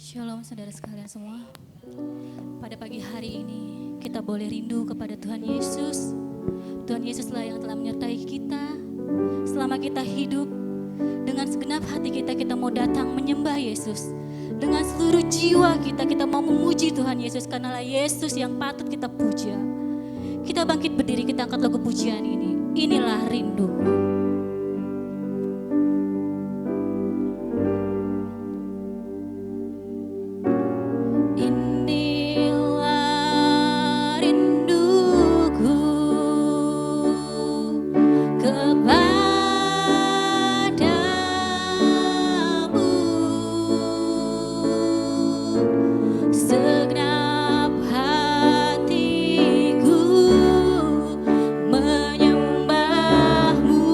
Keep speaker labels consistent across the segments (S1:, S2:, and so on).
S1: Shalom saudara sekalian semua. Pada pagi hari ini kita boleh rindu kepada Tuhan Yesus. Tuhan Yesuslah yang telah menyertai kita selama kita hidup. Dengan segenap hati kita mau datang menyembah Yesus. Dengan seluruh jiwa kita mau memuji Tuhan Yesus, karenalah Yesus yang patut kita puja. Kita bangkit berdiri, kita angkat lagu pujian ini. Inilah rinduku. Menyembahmu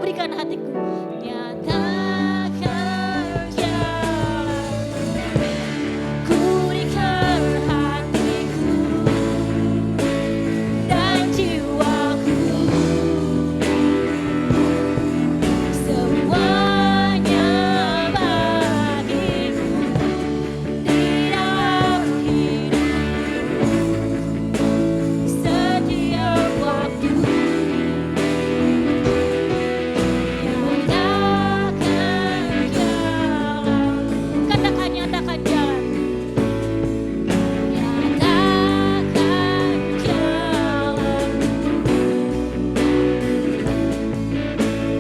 S1: berikan hatiku. Nyatakan jalan, ku berikan hatiku dan jiwaku, semuanya bagiku di dalam hidup setiap waktu. Nyatakan jalan, nyatakan jalan,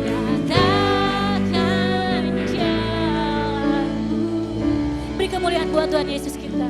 S1: nyatakan jalan. Beri kemuliaan buat Tuhan Yesus kita.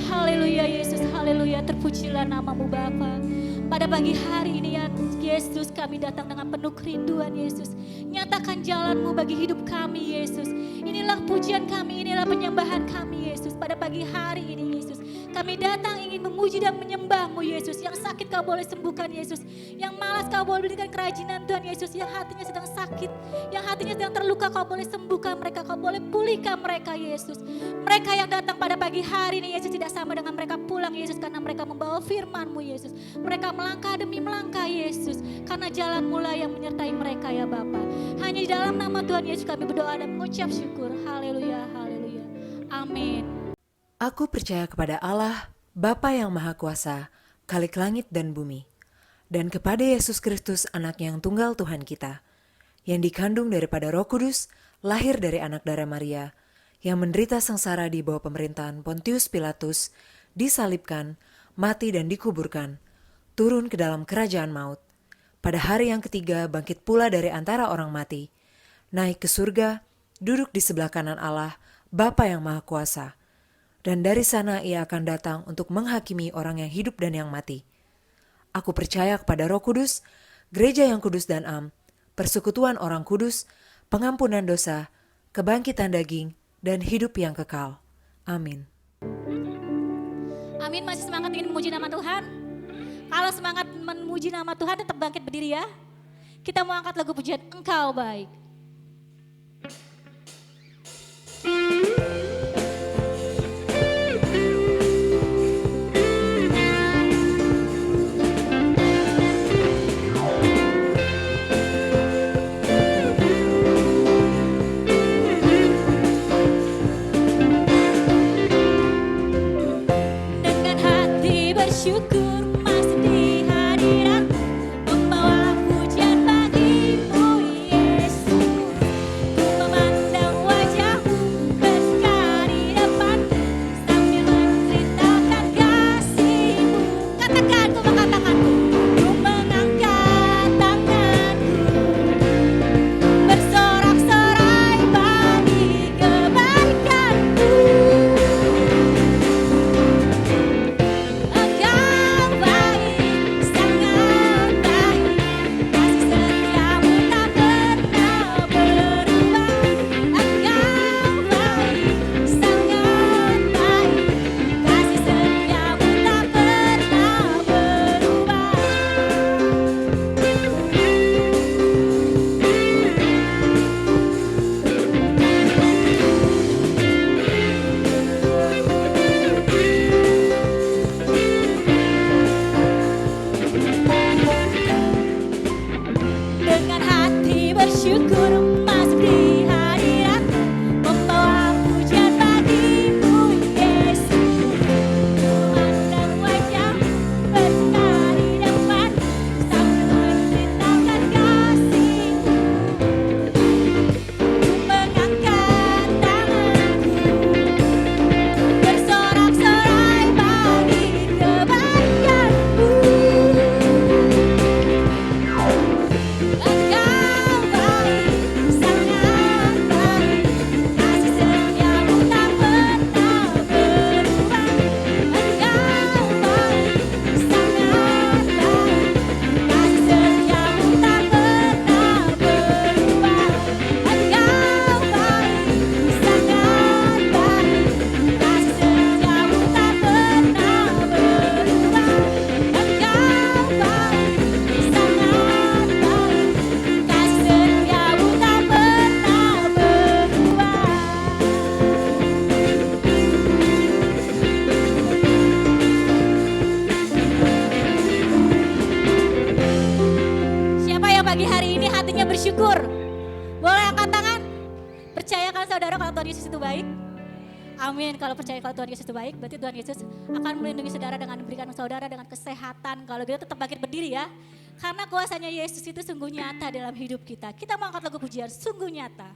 S1: Haleluya Yesus, haleluya, terpujilah namamu Bapa. Pada pagi hari ini ya Yesus, kami datang dengan penuh kerinduan Yesus. Nyatakan jalanmu bagi hidup kami Yesus. Inilah pujian kami, inilah penyembahan kami Yesus. Pada pagi hari ini Yesus, kami datang ingin memuji dan menyembahmu Yesus. Yang sakit kau boleh sembuhkan Yesus. Yang malas kau boleh berikan kerajinan Tuhan Yesus. Yang hatinya sedang sakit, yang hatinya sedang terluka, kau boleh sembuhkan mereka, kau boleh pulihkan mereka Yesus. Mereka yang datang pada pagi hari ini Yesus tidak sama dengan mereka pulang Yesus, karena mereka membawa firman-Mu Yesus. Mereka melangkah demi melangkah Yesus, karena jalan-Mu lah yang menyertai mereka ya Bapa. Hanya di dalam nama Tuhan Yesus kami berdoa dan mengucap syukur. Haleluya, haleluya. Amin.
S2: Aku percaya kepada Allah, Bapa yang Maha Kuasa, Khalik langit dan bumi, dan kepada Yesus Kristus, anaknya yang tunggal Tuhan kita, yang dikandung daripada Roh Kudus, lahir dari anak darah Maria, yang menderita sengsara di bawah pemerintahan Pontius Pilatus, disalibkan, mati dan dikuburkan, turun ke dalam kerajaan maut. Pada hari yang ketiga bangkit pula dari antara orang mati, naik ke surga, duduk di sebelah kanan Allah, Bapa yang Maha Kuasa. Dan dari sana ia akan datang untuk menghakimi orang yang hidup dan yang mati. Aku percaya kepada Roh Kudus, gereja yang kudus dan am, persekutuan orang kudus, pengampunan dosa, kebangkitan daging, dan hidup yang kekal. Amin.
S1: Amin. Masih semangat ingin memuji nama Tuhan? Kalau semangat memuji nama Tuhan, tetap bangkit berdiri ya. Kita mau angkat lagu pujian Engkau Baik. Dengan hati bersyukur masih di hadirat, membawa pujian bagimu Yesus. Ku memandang wajahmu bersinar di depan, sambil menceritakan kasihmu. Katakan, ku mengatakan, ku mengangkat tanganku, bersorak-sorai bagi kebaikanmu. Engkau bersyukur. Boleh angkat tangan? Percayakan saudara kalau Tuhan Yesus itu baik? Amin. Kalau percaya kalau Tuhan Yesus itu baik, berarti Tuhan Yesus akan melindungi saudara dengan memberikan saudara dengan kesehatan. Kalau gitu tetap bangkit berdiri ya. Karena kuasanya Yesus itu sungguh nyata dalam hidup kita. Kita mau angkat lagu pujian, sungguh nyata.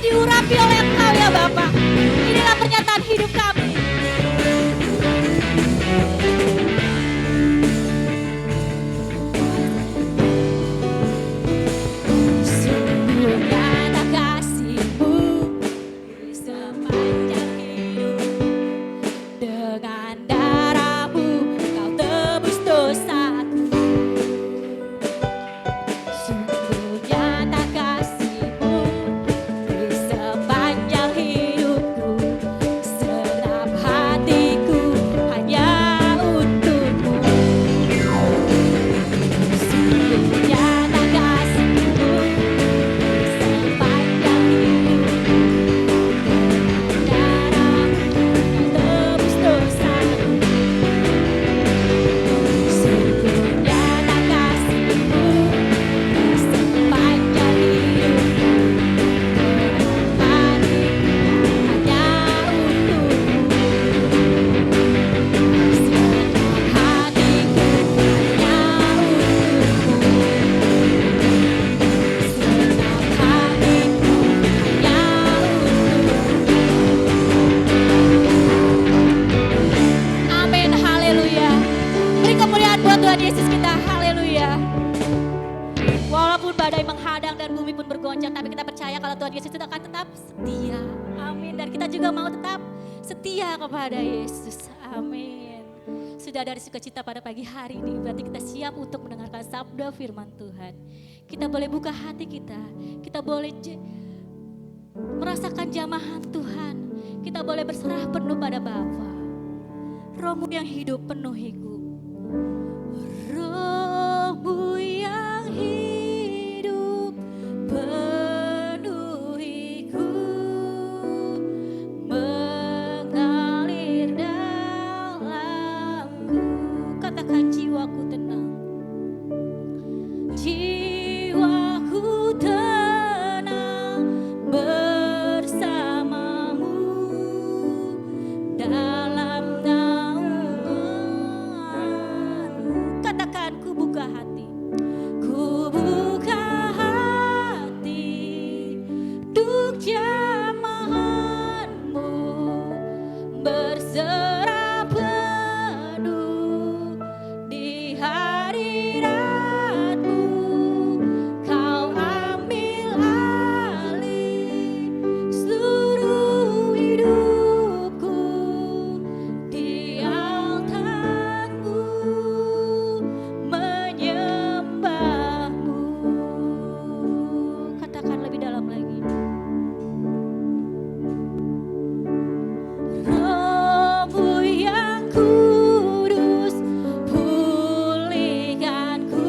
S1: diurapi oleh Engkau ya Bapa. Inilah pernyataan hidup kami. Sungguh nyata kasih-Mu di sepanjang hidup. Dengan darah-Mu Kau tebus dosaku. Sungguh nyata kasih-Mu di sepanjang hidup. memanjang, tapi kita percaya kalau Tuhan Yesus itu akan tetap setia. Amin. Dan kita juga mau tetap setia kepada Yesus. Amin. Sudah dari sukacita pada pagi hari ini, berarti kita siap untuk mendengarkan sabda firman Tuhan. Kita boleh buka hati kita, kita boleh merasakan jamahan Tuhan. Kita boleh berserah penuh pada Bapa. Rohmu yang hidup penuhiku. Rohmu yang hidup penuhiku, mengalir dalamku. Katakan jiwaku tenang. Jiwaku tenang bersamamu dalam naunganmu. Katakan ku buka hati. Ku buka hati untuk jamahanmu, berserah penuh di hadiratmu. Kau ambil alih seluruh hidupku di altarmu, menyembahmu. Katakan lebih dalam lagi. Rohmu yang kudus, pulihkanku.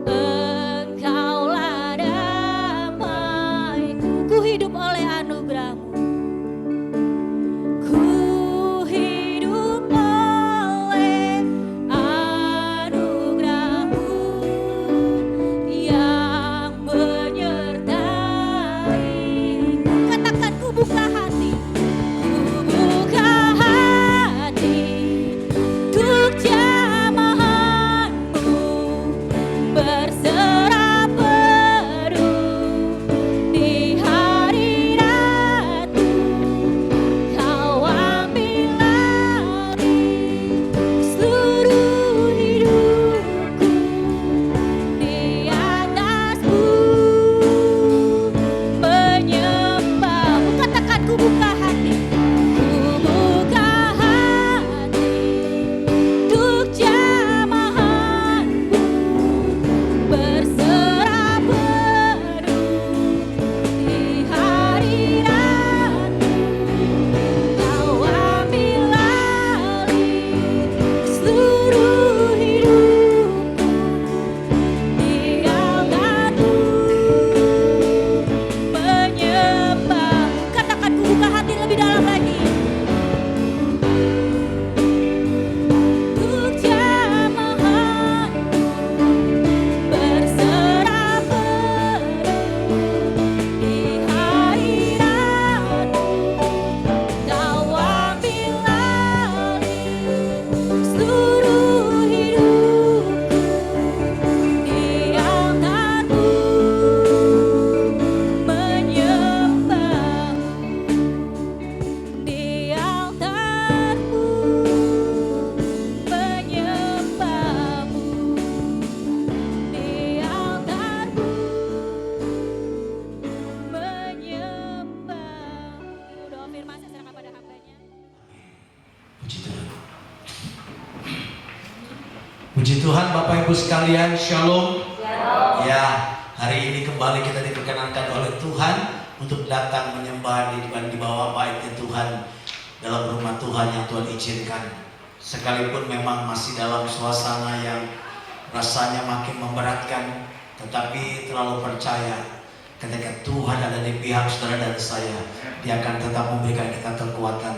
S1: Engkaulah damaiku. Ku hidup oleh anugerahmu. Ku hidup oleh anugerahmu yang menyertaiku. Katakan ku buka hati. Ku buka hati untuk jamahanmu, berserah penuh di hadiratmu. Kau ambil alih seluruh hidupku di atasmu, menyembahmu. Katakan ku buka hati. Ku buka hati untuk jamahanmu, berserah penuh di hadiratmu. Kau ambil alih seluruh hidupku di altarmu, menyembahmu. Katakan ku buka hati lebih dalam lagi. Untuk jamahanmu, berserah penuh di hadiratmu. Kau ambil alih seluruh hidupku di altarmu, menyembahmu. Di altarmu, menyembahmu. Di altarmu, menyembahmu. Doa firman saya serahkan pada hambanya.
S3: Puji Tuhan. Puji Tuhan Bapak Ibu sekalian, Shalom. Ya, hari ini kembali kita diperkenankan oleh Tuhan untuk datang menyembah di bawah baiknya Tuhan dalam rumah Tuhan yang Tuhan izinkan. Sekalipun memang masih dalam suasana yang rasanya makin memberatkan, tetapi terlalu percaya ketika Tuhan ada di pihak saudara dan saya, Dia akan tetap memberikan kita kekuatan.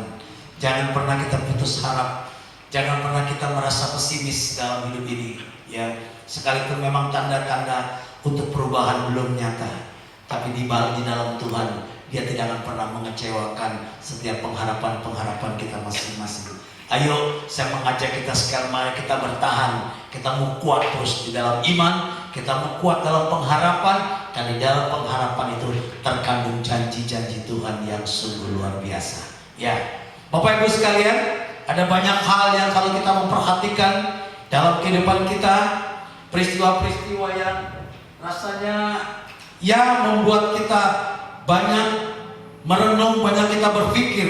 S3: Jangan pernah kita putus harap, jangan pernah kita merasa pesimis dalam hidup ini. Ya, sekalipun memang tanda-tanda untuk perubahan belum nyata, tapi di dalam Tuhan, Dia tidak akan pernah mengecewakan setiap pengharapan-pengharapan kita masing-masing. Ayo, saya mengajak kita sekarang, mari kita bertahan. Kita mau kuat terus di dalam iman, kita mau kuat dalam pengharapan, dan di dalam pengharapan itu terkandung janji-janji Tuhan yang sungguh luar biasa. Ya, Bapak Ibu sekalian, ada banyak hal yang kalau kita memperhatikan dalam kehidupan kita, peristiwa-peristiwa yang rasanya yang membuat kita banyak merenung, banyak kita berpikir.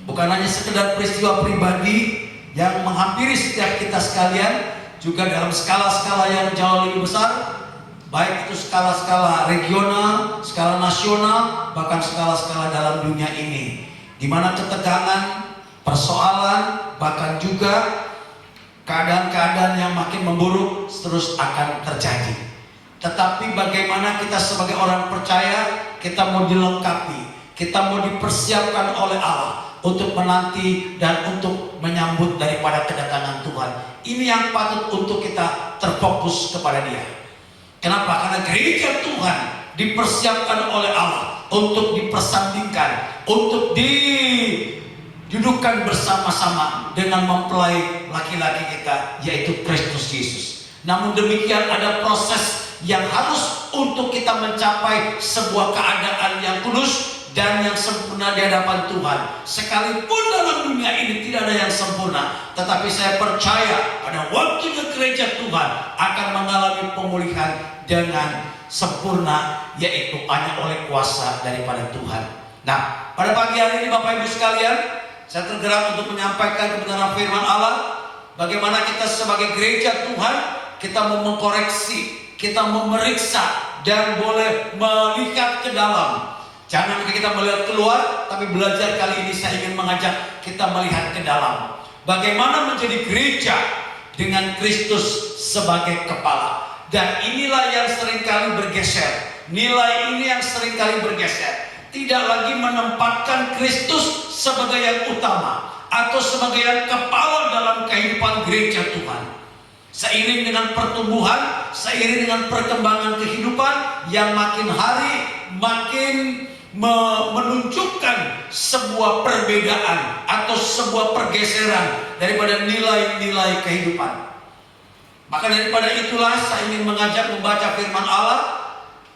S3: Bukan hanya sekedar peristiwa pribadi yang menghampiri setiap kita sekalian, juga dalam skala-skala yang jauh lebih besar, baik itu skala-skala regional, skala nasional, bahkan skala-skala dalam dunia ini, di mana ketegangan, persoalan, bahkan juga keadaan-keadaan yang makin memburuk terus akan terjadi. Tetapi bagaimana kita sebagai orang percaya, kita mau dilengkapi, kita mau dipersiapkan oleh Allah untuk menanti dan untuk menyambut daripada kedatangan Tuhan. Ini yang patut untuk kita terfokus kepada Dia. Kenapa? Karena gereja Tuhan dipersiapkan oleh Allah untuk dipersandingkan, untuk didudukkan bersama-sama dengan mempelai laki-laki kita, yaitu Kristus Yesus. Namun demikian ada proses yang harus untuk kita mencapai sebuah keadaan yang kudus dan yang sempurna di hadapan Tuhan. Sekalipun dalam dunia ini tidak ada yang sempurna, tetapi saya percaya pada waktunya gereja Tuhan akan mengalami pemulihan dengan sempurna, yaitu hanya oleh kuasa daripada Tuhan. Nah, pada pagi hari ini Bapak Ibu sekalian, saya tergerak untuk menyampaikan kebenaran firman Allah. Bagaimana kita sebagai gereja Tuhan, kita mau mengkoreksi, kita memeriksa, dan boleh melihat ke dalam. Jangan kita melihat keluar, tapi belajar kali ini saya ingin mengajak kita melihat ke dalam. Bagaimana menjadi gereja dengan Kristus sebagai kepala. Dan inilah yang seringkali bergeser. Nilai ini yang seringkali bergeser. Tidak lagi menempatkan Kristus sebagai yang utama atau sebagai yang kepala dalam kehidupan gereja Tuhan. Seiring dengan pertumbuhan, seiring dengan perkembangan kehidupan yang makin hari makin menunjukkan sebuah perbedaan atau sebuah pergeseran daripada nilai-nilai kehidupan. Maka daripada itulah saya ingin mengajak membaca firman Allah.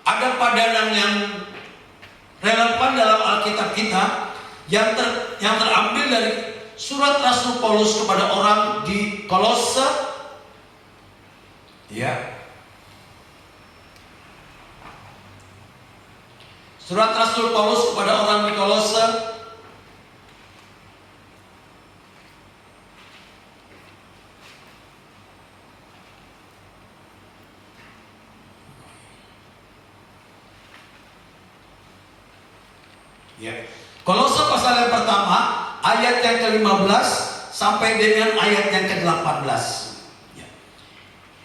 S3: Ada padanan yang relevan dalam Alkitab kita yang terambil dari surat Rasul Paulus kepada orang di Kolose. Ya. Surat Rasul Paulus kepada orang di Kolose ya. Kolose pasal yang pertama ayat yang ke-15 sampai dengan ayat yang ke-18 ya.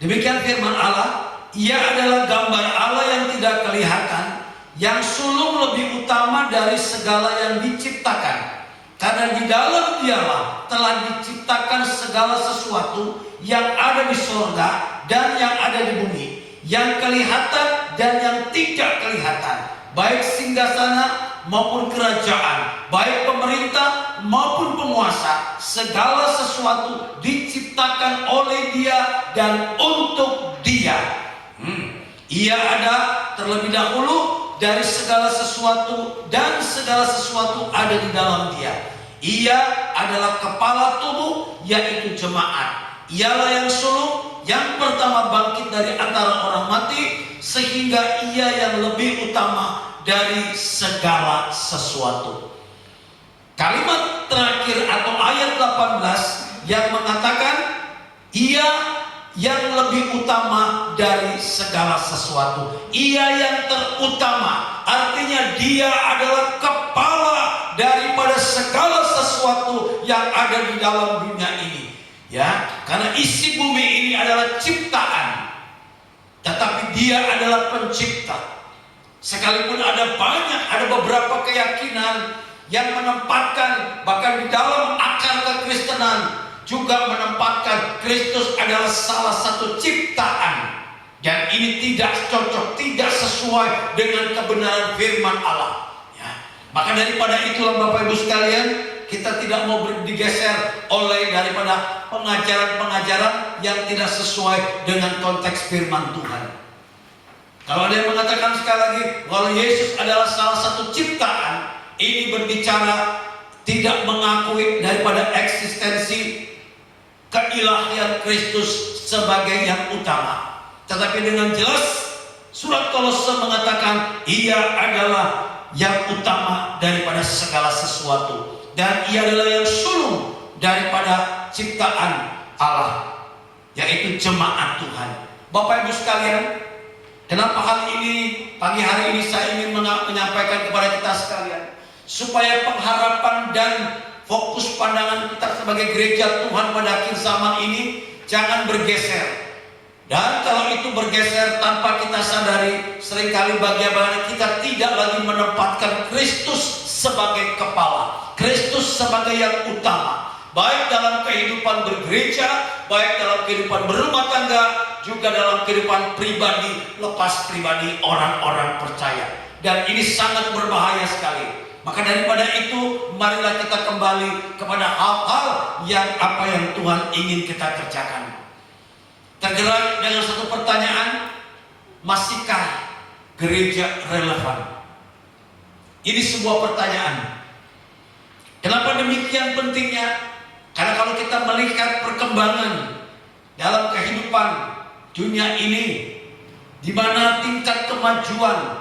S3: Demikian firman Allah, Ia adalah gambar Allah yang tidak kelihatan, yang sulung lebih utama dari segala yang diciptakan. Karena di dalam Dialah telah diciptakan segala sesuatu yang ada di sorga dan yang ada di bumi, yang kelihatan dan yang tidak kelihatan, baik singgasana maupun kerajaan, baik pemerintah maupun penguasa. Segala sesuatu diciptakan oleh Dia dan untuk Dia. Ia ada terlebih dahulu dari segala sesuatu, dan segala sesuatu ada di dalam Dia. Ia adalah kepala tubuh, yaitu jemaat. Ialah yang sulung, yang pertama bangkit dari antara orang mati, sehingga Ia yang lebih utama dari segala sesuatu. Kalimat terakhir atau ayat 18 yang mengatakan Ia yang lebih utama dari segala sesuatu. Ia yang terutama, artinya Dia adalah kepala daripada segala sesuatu yang ada di dalam dunia ini. Ya, karena isi bumi ini adalah ciptaan, tetapi Dia adalah pencipta. Sekalipun ada beberapa keyakinan yang menempatkan, bahkan di dalam akar kekristenan juga menempatkan Kristus adalah salah satu ciptaan, dan ini tidak cocok, tidak sesuai dengan kebenaran firman Allah ya. Maka daripada itulah Bapak Ibu sekalian, kita tidak mau digeser oleh daripada pengajaran-pengajaran yang tidak sesuai dengan konteks firman Tuhan. Kalau ada yang mengatakan sekali lagi kalau Yesus adalah salah satu ciptaan, ini berbicara tidak mengakui daripada eksistensi keilahian Kristus sebagai yang utama. Tetapi dengan jelas Surat Kolose mengatakan ia adalah yang utama daripada segala sesuatu, dan ia adalah yang sulung daripada ciptaan Allah, yaitu jemaat Tuhan. Bapak Ibu sekalian, kenapa hal ini pagi hari ini saya ingin menyampaikan kepada kita sekalian, supaya pengharapan dan fokus pandangan kita sebagai gereja Tuhan pada akhir zaman ini jangan bergeser. Dan kalau itu bergeser tanpa kita sadari, seringkali bagaimana kita tidak lagi menempatkan Kristus sebagai kepala, Kristus sebagai yang utama, baik dalam kehidupan bergereja, baik dalam kehidupan berumah tangga, juga dalam kehidupan pribadi, lepas pribadi orang-orang percaya. Dan ini sangat berbahaya sekali. Maka daripada itu, marilah kita kembali kepada hal-hal yang Tuhan ingin kita kerjakan. Tergerak dengan satu pertanyaan, masihkah gereja relevan? Ini sebuah pertanyaan. Kenapa demikian pentingnya? Karena kalau kita melihat perkembangan dalam kehidupan dunia ini, di mana tingkat kemajuan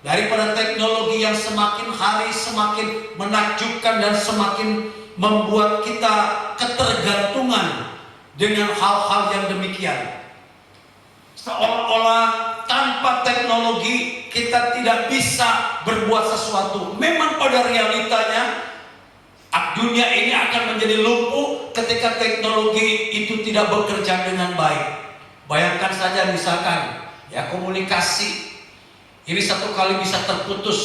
S3: daripada teknologi yang semakin hari semakin menakjubkan dan semakin membuat kita ketergantungan dengan hal-hal yang demikian. Seolah-olah tanpa teknologi kita tidak bisa berbuat sesuatu. Memang pada realitanya dunia ini akan menjadi lumpuh ketika teknologi itu tidak bekerja dengan baik. Bayangkan saja misalkan ya, komunikasi ini satu kali bisa terputus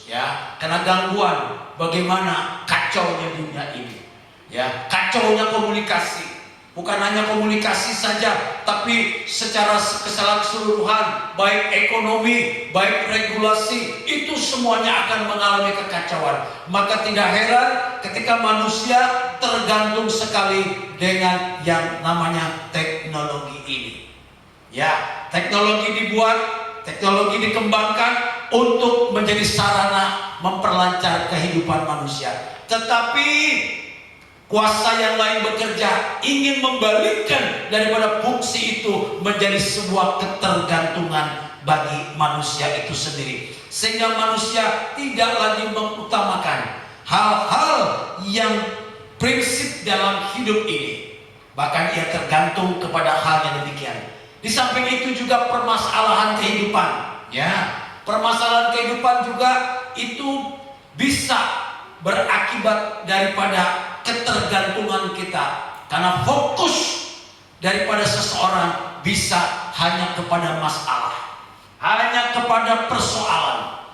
S3: ya, karena gangguan. Bagaimana kacaunya dunia ini ya, kacaunya komunikasi. Bukan hanya komunikasi saja, tapi secara keseluruhan, baik ekonomi, baik regulasi, itu semuanya akan mengalami kekacauan. Maka tidak heran ketika manusia tergantung sekali dengan yang namanya teknologi ini. Ya, teknologi dibuat, teknologi dikembangkan untuk menjadi sarana memperlancar kehidupan manusia. Tetapi kuasa yang lain bekerja ingin membalikkan daripada fungsi itu menjadi sebuah ketergantungan bagi manusia itu sendiri, sehingga manusia tidak lagi mengutamakan hal-hal yang prinsip dalam hidup ini. Bahkan ia tergantung kepada hal yang demikian. Di samping itu juga permasalahan kehidupan ya, permasalahan kehidupan juga itu bisa berakibat daripada ketergantungan kita, karena fokus daripada seseorang bisa hanya kepada masalah, hanya kepada persoalan.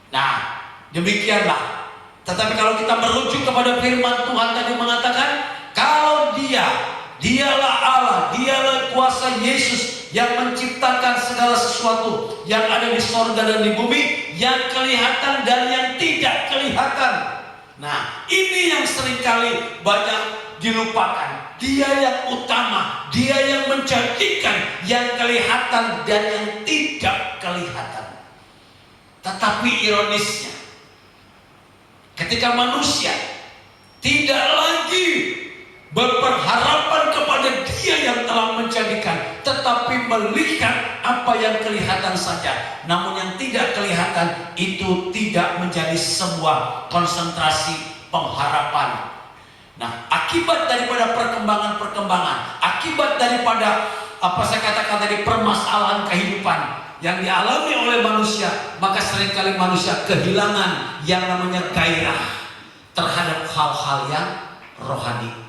S3: Nah, demikianlah. Tetapi kalau kita merujuk kepada firman Tuhan tadi mengatakan, kalau dialah Allah, dialah kuasa Yesus yang menciptakan segala sesuatu yang ada di sorga dan di bumi, yang kelihatan dan yang tidak kelihatan. Nah, ini yang seringkali banyak dilupakan. Dia yang utama, dia yang menjadikan yang kelihatan dan yang tidak kelihatan. Tetapi ironisnya, ketika manusia tidak lagi berpengharapan kepada dia yang telah menjadikan, tetapi melihat apa yang kelihatan saja, namun yang tidak kelihatan itu tidak menjadi sebuah konsentrasi pengharapan. Nah, akibat daripada perkembangan, akibat daripada saya katakan tadi, permasalahan kehidupan yang dialami oleh manusia, maka seringkali manusia kehilangan yang namanya gairah terhadap hal-hal yang rohani.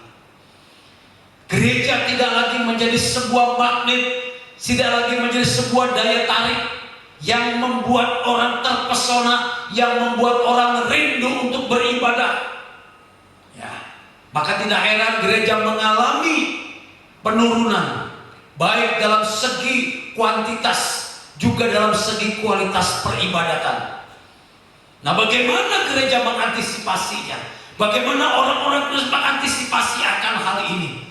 S3: Gereja tidak lagi menjadi sebuah magnet, tidak lagi menjadi sebuah daya tarik yang membuat orang terpesona, yang membuat orang rindu untuk beribadah. Ya, maka tidak heran gereja mengalami penurunan, baik dalam segi kuantitas juga dalam segi kualitas peribadatan. Nah, bagaimana gereja mengantisipasinya? Bagaimana orang-orang terus mengantisipasi akan hal ini?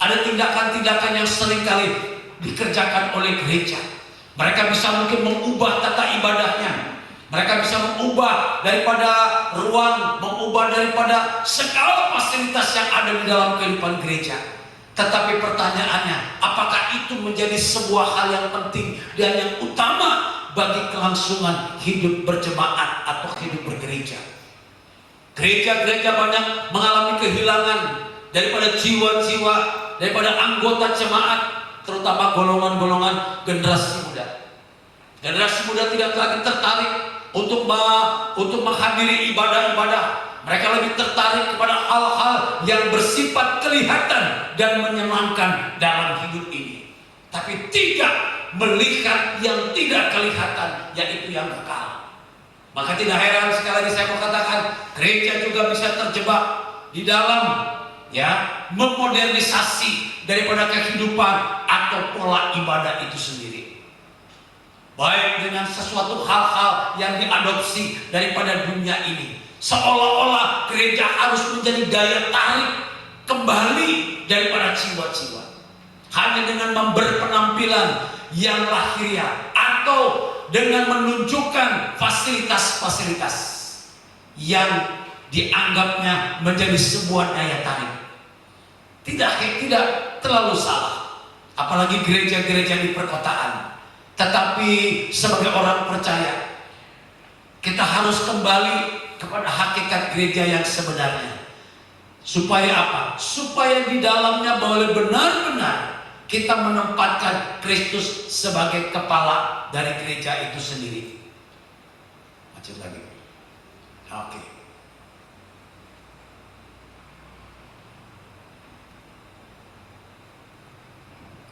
S3: Ada tindakan-tindakan yang seringkali dikerjakan oleh gereja. Mereka bisa mungkin mengubah tata ibadahnya. Mereka bisa mengubah daripada ruang, mengubah daripada segala fasilitas yang ada di dalam kehidupan gereja. Tetapi pertanyaannya, apakah itu menjadi sebuah hal yang penting dan yang utama bagi kelangsungan hidup berjemaat atau hidup bergereja? Gereja-gereja banyak mengalami kehilangan daripada jiwa-jiwa, daripada anggota jemaat, terutama golongan-golongan generasi muda. Generasi muda tidak lagi tertarik untuk menghadiri ibadah-ibadah. Mereka lebih tertarik kepada hal-hal yang bersifat kelihatan dan menyenangkan dalam hidup ini, tapi tidak melihat yang tidak kelihatan, yaitu yang kekal. Maka tidak heran, sekali lagi saya mau katakan, gereja juga bisa terjebak di dalam memodernisasi daripada kehidupan atau pola ibadah itu sendiri. Baik dengan sesuatu hal-hal yang diadopsi daripada dunia ini, seolah-olah gereja harus menjadi daya tarik kembali daripada jiwa-jiwa. Hanya dengan memberi penampilan yang lahiriah atau dengan menunjukkan fasilitas-fasilitas yang dianggapnya menjadi sebuah daya tarik. Tidak terlalu salah, apalagi gereja-gereja di perkotaan. Tetapi sebagai orang percaya, kita harus kembali kepada hakikat gereja yang sebenarnya. Supaya apa? Supaya di dalamnya boleh benar-benar kita menempatkan Kristus sebagai kepala dari gereja itu sendiri. Macet lagi. Oke.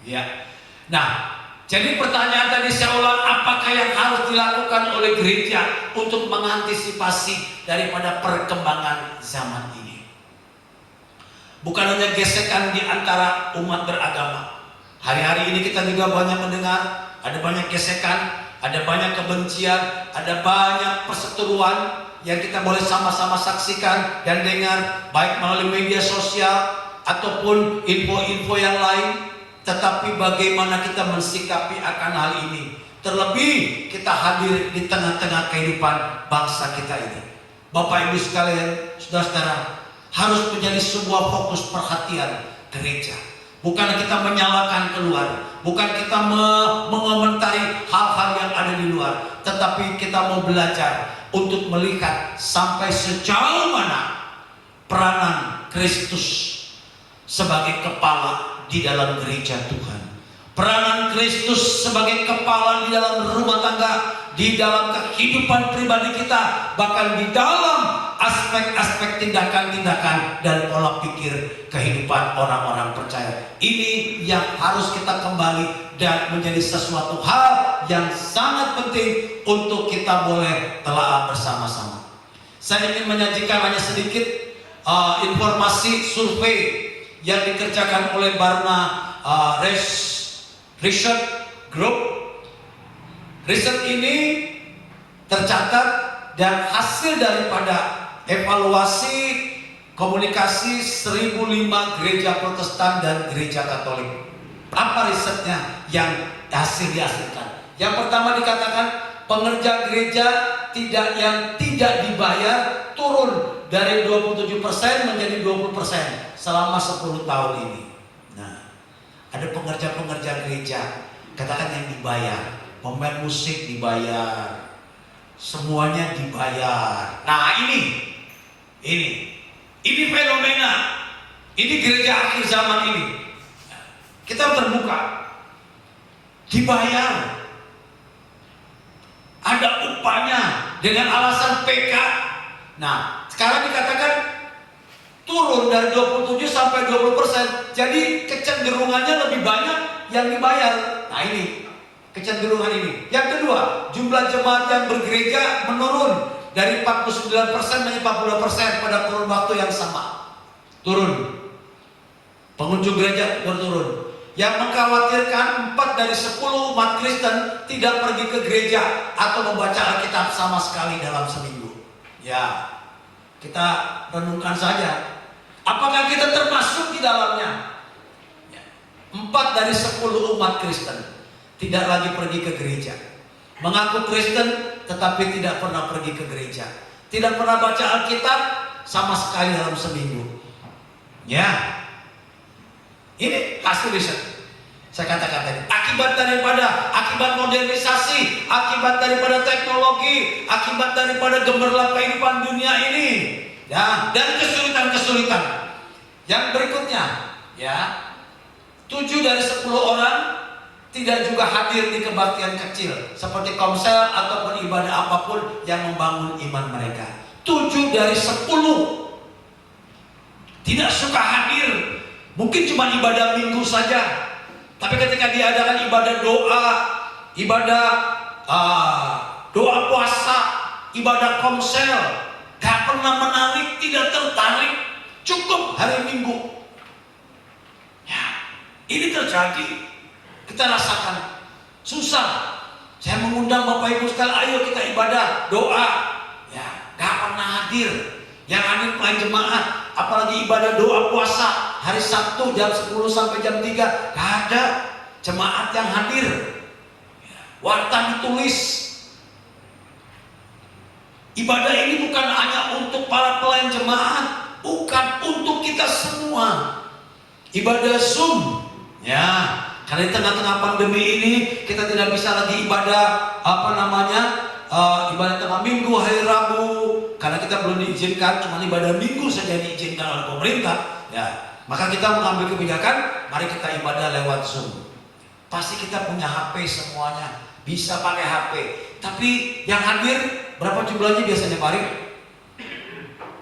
S3: Ya. Nah, jadi pertanyaan tadi saya ulang, apakah yang harus dilakukan oleh gereja untuk mengantisipasi daripada perkembangan zaman ini? Bukan hanya gesekan di antara umat beragama. Hari-hari ini kita juga banyak mendengar ada banyak gesekan, ada banyak kebencian, ada banyak perseteruan yang kita boleh sama-sama saksikan dan dengar, baik melalui media sosial ataupun info-info yang lain. Tetapi bagaimana kita mensikapi akan hal ini? Terlebih kita hadir di tengah-tengah kehidupan bangsa kita ini. Bapak Ibu sekalian, saudara-saudara, harus menjadi sebuah fokus perhatian gereja. Bukan kita menyalahkan keluar, bukan kita mengomentari hal-hal yang ada di luar, tetapi kita mau belajar untuk melihat sampai sejauh mana peranan Kristus sebagai kepala di dalam gereja Tuhan. Peranan Kristus sebagai kepala di dalam rumah tangga, di dalam kehidupan pribadi kita, bahkan di dalam aspek-aspek tindakan-tindakan dan pola pikir kehidupan orang-orang percaya. Ini yang harus kita kembali dan menjadi sesuatu hal yang sangat penting untuk kita boleh telaah bersama-sama. Saya ingin menyajikan hanya sedikit informasi survei yang dikerjakan oleh Barna Research Group. Riset ini tercatat dan hasil daripada evaluasi komunikasi 1005 gereja Protestan dan gereja Katolik. Apa risetnya yang dihasilkan? Yang pertama dikatakan pengerja gereja yang tidak dibayar turun dari 27% menjadi 20% selama 10 tahun ini. Nah, ada pengerja-pengerja gereja, katakan yang dibayar, pemain musik dibayar, semuanya dibayar. Nah, ini fenomena, ini gereja akhir zaman ini. Kita terbuka, dibayar, ada upahnya dengan alasan PK. Nah, sekarang dikatakan turun dari 27 sampai 20%. Jadi kecenderungannya lebih banyak yang dibayar. Nah, ini kecenderungan ini. Yang kedua, jumlah jemaat yang bergereja menurun dari 49% menjadi 42% pada kurun waktu yang sama. Turun. Pengunjung gereja berturun. Yang mengkhawatirkan 4 dari 10 umat Kristen tidak pergi ke gereja atau membaca Alkitab sama sekali dalam seminggu. Ya, kita renungkan saja. Apakah kita termasuk di dalamnya? 4 dari 10 umat Kristen tidak lagi pergi ke gereja. Mengaku Kristen tetapi tidak pernah pergi ke gereja. Tidak pernah baca Alkitab sama sekali dalam seminggu. Ya. Ini hasil riset. Saya katakan tadi, akibat modernisasi, akibat daripada teknologi, akibat daripada gemerlap kehidupan dunia ini, ya, dan kesulitan-kesulitan. Yang berikutnya, ya, 7 dari 10 orang tidak juga hadir di kebaktian kecil seperti komsel ataupun ibadah apapun yang membangun iman mereka. 7 dari 10 tidak suka hadir. Mungkin cuma ibadah minggu saja, tapi ketika diadakan ibadah doa, ibadah doa puasa, ibadah komsel, gak pernah menarik, tidak tertarik, cukup hari Minggu. Ya, ini terjadi, kita rasakan susah. Saya mengundang Bapak Ibu sekalian, ayo kita ibadah doa, ya, gak pernah hadir. Yang hadir pelayan jemaat, apalagi ibadah doa puasa hari Sabtu jam 10 sampai jam 3, gak ada jemaat yang hadir. Warta ditulis. Ibadah ini bukan hanya untuk para pelayan jemaat, bukan, untuk kita semua. Ibadah Zoom, ya, karena di tengah-tengah pandemi ini kita tidak bisa lagi ibadah ibadah tengah minggu, hari Rabu, karena kita belum diizinkan, cuma ibadah minggu saja diizinkan oleh pemerintah, ya. Maka kita mengambil kebijakan, mari kita ibadah lewat Zoom. Pasti kita punya HP semuanya, bisa pakai HP. Tapi yang hadir berapa jumlahnya biasanya, Pak Arif?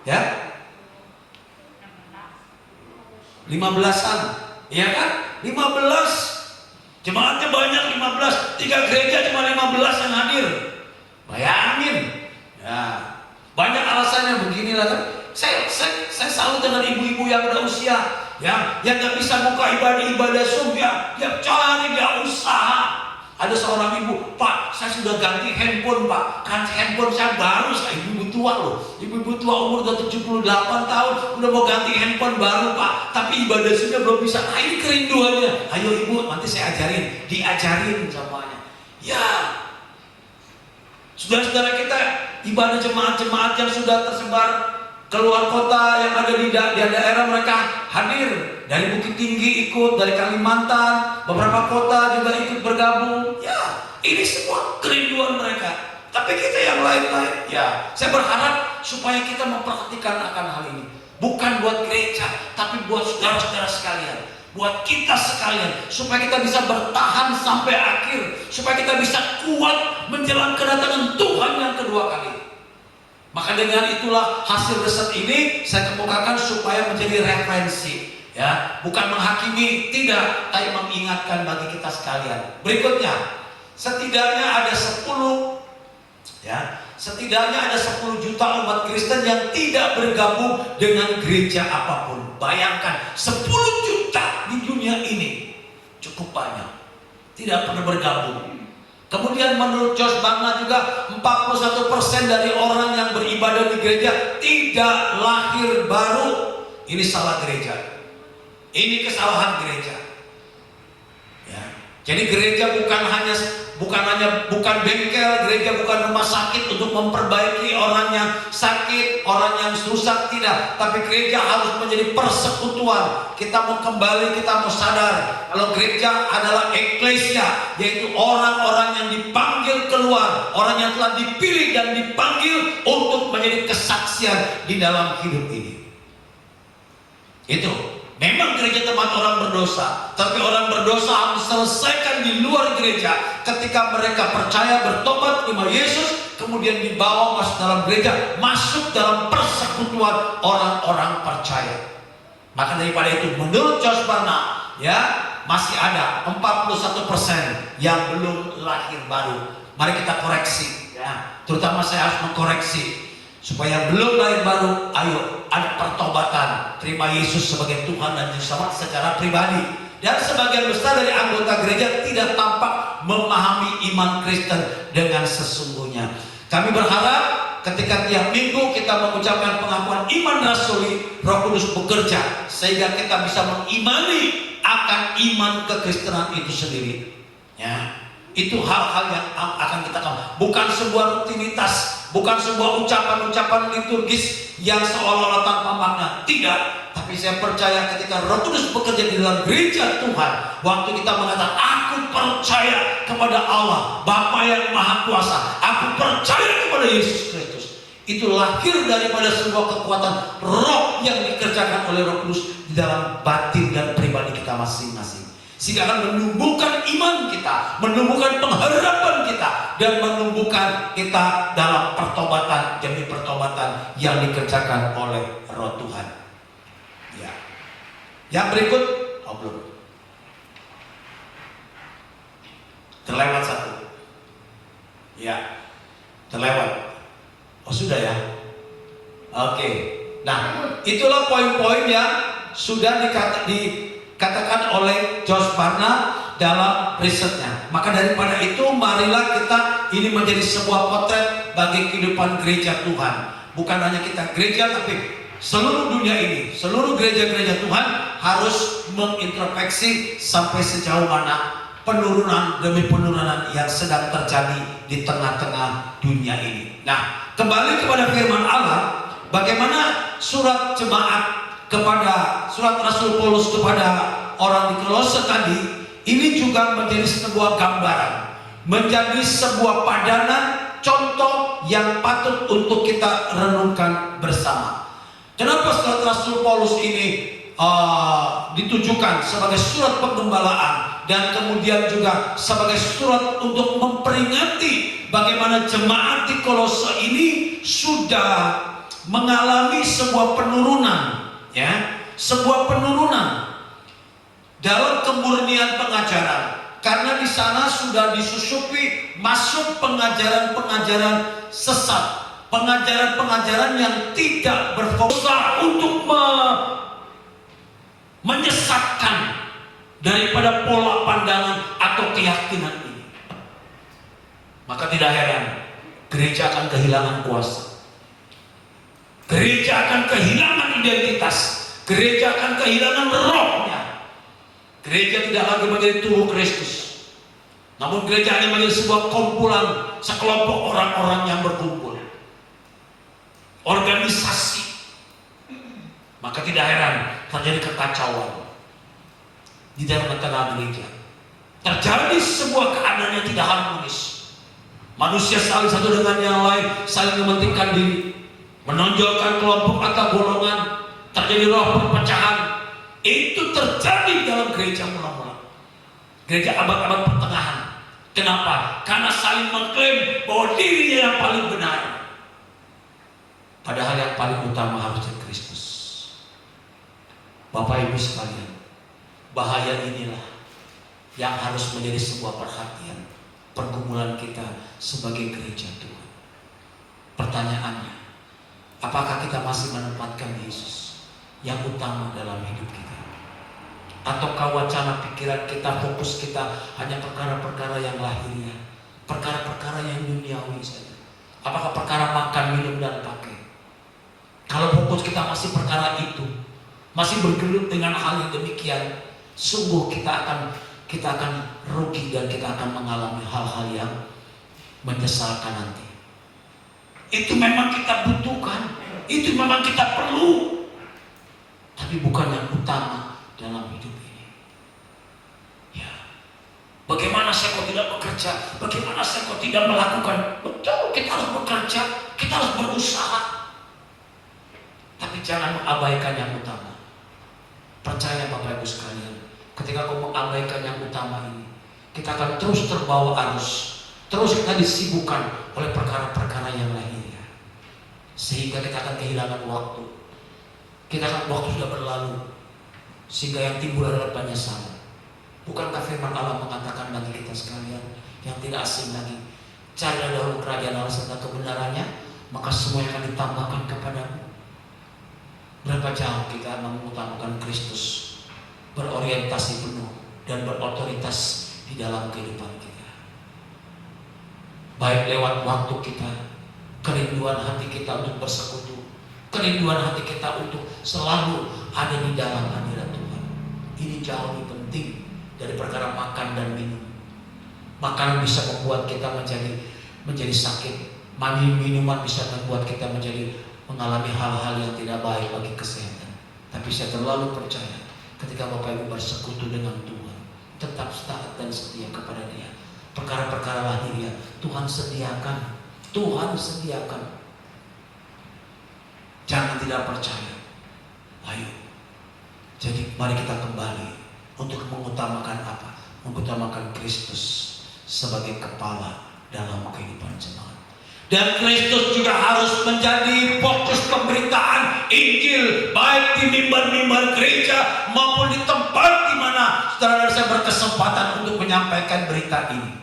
S3: Ya? 15-an, iya kan? 15. Jemaatnya banyak, 15. 3 gereja cuma 15 yang hadir. Bayangin, ya, banyak alasannya beginilah kan. Saya salut dengan ibu-ibu yang udah usia, yang nggak bisa buka ibadah Zoom, ya, dia cari, dia usaha. Ada seorang ibu, Pak, saya sudah ganti handphone, Pak. Kan handphone saya baru, saya ibu tua loh. Ibu tua umur udah 78 tahun, udah mau ganti handphone baru, Pak. Tapi ibadah Zoomnya belum bisa. Nah, ini kerinduannya. Ayo ibu, nanti saya ajarin, diajarin semuanya. Ya. Saudara-saudara kita, ibadah jemaat-jemaat yang sudah tersebar keluar kota, yang ada di daerah mereka hadir. Dari Bukit Tinggi ikut, dari Kalimantan, beberapa kota juga ikut bergabung. Ya, ini semua kerinduan mereka. Tapi kita yang lain-lain, ya, saya berharap supaya kita memperhatikan akan hal ini. Bukan buat gereja, tapi buat saudara-saudara sekalian, buat kita sekalian, supaya kita bisa bertahan sampai akhir, supaya kita bisa kuat menjelang kedatangan Tuhan yang kedua kali. Maka dengan itulah hasil riset ini saya kemukakan supaya menjadi referensi, ya, bukan menghakimi, tidak, tapi mengingatkan bagi kita sekalian. Berikutnya, setidaknya ada 10 juta umat Kristen yang tidak bergabung dengan gereja apapun. Bayangkan, 10 juta di dunia ini cukup banyak, tidak pernah bergabung. Kemudian menurut Josh Barna juga 41% dari orang yang beribadah di gereja tidak lahir baru. Ini salah gereja. Ini kesalahan gereja. Ya. Jadi gereja bukan bengkel, gereja bukan rumah sakit untuk memperbaiki orang yang sakit, orang yang rusak, tidak. Tapi gereja harus menjadi persekutuan. Kita mau kembali, kita mau sadar kalau gereja adalah eklesia, yaitu orang-orang yang dipanggil keluar, orang yang telah dipilih dan dipanggil untuk menjadi kesaksian di dalam hidup ini. Itu. Memang gereja tempat orang berdosa, tapi orang berdosa harus diselesaikan di luar gereja. Ketika mereka percaya, bertobat, terima Yesus, kemudian dibawa masuk dalam gereja, masuk dalam persekutuan orang-orang percaya. Maka daripada itu, menurut Josh Barna, ya, masih ada 41% yang belum lahir baru. Mari kita koreksi, ya. Terutama saya harus mengkoreksi. Supaya belum lahir baru, ayo ada pertobatan, terima Yesus sebagai Tuhan dan Juru Selamat secara pribadi. Dan sebagian besar dari anggota gereja tidak tampak memahami iman Kristen dengan sesungguhnya. Kami berharap ketika tiap minggu kita mengucapkan pengakuan iman rasuli, Roh Kudus bekerja sehingga kita bisa mengimani akan iman kekristenan itu sendiri. Ya, itu hal-hal yang akan kita lakukan, bukan sebuah rutinitas. bukan sebuah ucapan-ucapan liturgis yang seolah-olah tanpa makna. Tidak, tapi saya percaya ketika Roh Kudus bekerja di dalam gereja Tuhan, waktu kita mengatakan aku percaya kepada Allah Bapa yang Maha Kuasa, aku percaya kepada Yesus Kristus, itu lahir daripada sebuah kekuatan roh yang dikerjakan oleh Roh Kudus di dalam batin dan pribadi kita masing-masing, sehingga akan menumbuhkan iman kita, menumbuhkan pengharapan kita, dan menumbuhkan kita dalam pertobatan demi pertobatan yang dikerjakan oleh Roh Tuhan. Ya. Yang berikut, belum. Terlewat satu. Ya, terlewat. Sudah ya. Oke. Nah, itulah poin-poin yang sudah dikatakan oleh Josh Barna dalam risetnya. Maka daripada itu, marilah kita ini menjadi sebuah potret bagi kehidupan gereja Tuhan. Bukan hanya kita gereja, tapi seluruh dunia ini, seluruh gereja-gereja Tuhan harus mengintrospeksi sampai sejauh mana penurunan demi penurunan yang sedang terjadi di tengah-tengah dunia ini. Nah, kembali kepada firman Allah, bagaimana surat Rasul Paulus kepada orang di Kolose tadi, ini juga menjadi sebuah gambaran, menjadi sebuah padanan, contoh yang patut untuk kita renungkan bersama. Kenapa surat Rasul Paulus ini ditujukan sebagai surat penggembalaan dan kemudian juga sebagai surat untuk memperingati bagaimana jemaat di Kolose ini sudah mengalami sebuah penurunan, ya, sebuah penurunan dalam kemurnian pengajaran, karena di sana sudah disusupi masuk pengajaran-pengajaran sesat, pengajaran-pengajaran yang tidak berfokus untuk menyesatkan daripada pola pandangan atau keyakinan ini. Maka tidak heran gereja akan kehilangan kuasa, gereja akan kehilangan identitas, gereja akan kehilangan rohnya. Gereja tidak lagi menjadi tubuh Kristus, namun gereja hanya menjadi sebuah kumpulan, sekelompok orang-orang yang berkumpul, organisasi. Maka tidak heran terjadi kekacauan di dalam tengah gereja. Terjadi sebuah keadaan yang tidak harmonis. Manusia saling satu dengan yang lain, saling mementingkan diri, menonjolkan kelompok atau golongan. Terjadi roh perpecahan. Itu terjadi dalam gereja mula-mula, gereja abad-abad pertengahan. Kenapa? Karena saling mengklaim bahwa dirinya yang paling benar, padahal yang paling utama harusnya Kristus. Bapak Ibu sekalian, bahaya inilah yang harus menjadi sebuah perhatian pergumulan kita sebagai gereja Tuhan. Pertanyaannya, apakah kita masih menempatkan Yesus yang utama dalam hidup kita? Ataukah wacana pikiran kita, fokus kita hanya perkara-perkara yang lahiriah, perkara-perkara yang duniawi saja? Apakah perkara makan, minum, dan pakai? Kalau fokus kita masih perkara itu, masih bergelut dengan hal yang demikian, sungguh kita akan rugi dan kita akan mengalami hal-hal yang menyesalkan nanti. Itu memang kita butuhkan, itu memang kita perlu, tapi bukan yang utama dalam hidup ini. Ya, bagaimana saya kok tidak bekerja? Bagaimana saya kok tidak melakukan? Betul, kita harus bekerja, kita harus berusaha, tapi jangan mengabaikan yang utama. Percaya Bapak Ibu sekalian, ketika kau mengabaikan yang utama ini, kita akan terus terbawa arus, terus kita disibukkan oleh perkara-perkara yang lahiriah, sehingga kita akan kehilangan waktu. Waktu sudah berlalu, sehingga yang timbul adalah penyesalan. Bukankah firman Allah mengatakan bagi kita sekalian yang tidak asing lagi, carilah dahulu kerajaan Allah serta kebenarannya, maka semua akan ditambahkan kepadamu. Berapa jauh kita mengutamakan Kristus, berorientasi penuh dan berotoritas di dalam kehidupan kita, baik lewat waktu kita, kerinduan hati kita untuk bersekutu, kerinduan hati kita untuk selalu ada di dalam hadirat Tuhan. Ini jauh lebih penting dari perkara makan dan minum. Makanan bisa membuat kita menjadi sakit, Minuman bisa membuat kita mengalami hal-hal yang tidak baik bagi kesehatan. Tapi saya terlalu percaya ketika Bapak Ibu bersekutu dengan Tuhan, tetap taat dan setia kepada Dia, perkara-perkara lahiriah Tuhan sediakan. Tuhan sediakan. Jangan tidak percaya. Ayo. Jadi mari kita kembali untuk mengutamakan apa? Mengutamakan Kristus sebagai kepala dalam kehidupan jemaat. Dan Kristus juga harus menjadi fokus pemberitaan Injil, baik di mimbar-mimbar gereja maupun di tempat di mana saudara saya berkesempatan untuk menyampaikan berita ini.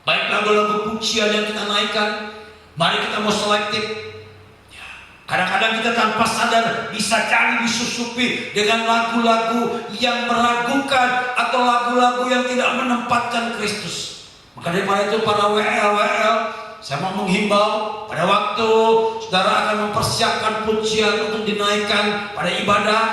S3: Baik lagu-lagu pujian yang kita naikkan, mari kita mau selektif. Kadang-kadang kita tanpa sadar bisa jadi disusupi dengan lagu-lagu yang meragukan atau lagu-lagu yang tidak menempatkan Kristus. Maka daripada itu para WL, saya mau menghimbau pada waktu saudara akan mempersiapkan pujian untuk dinaikkan pada ibadah,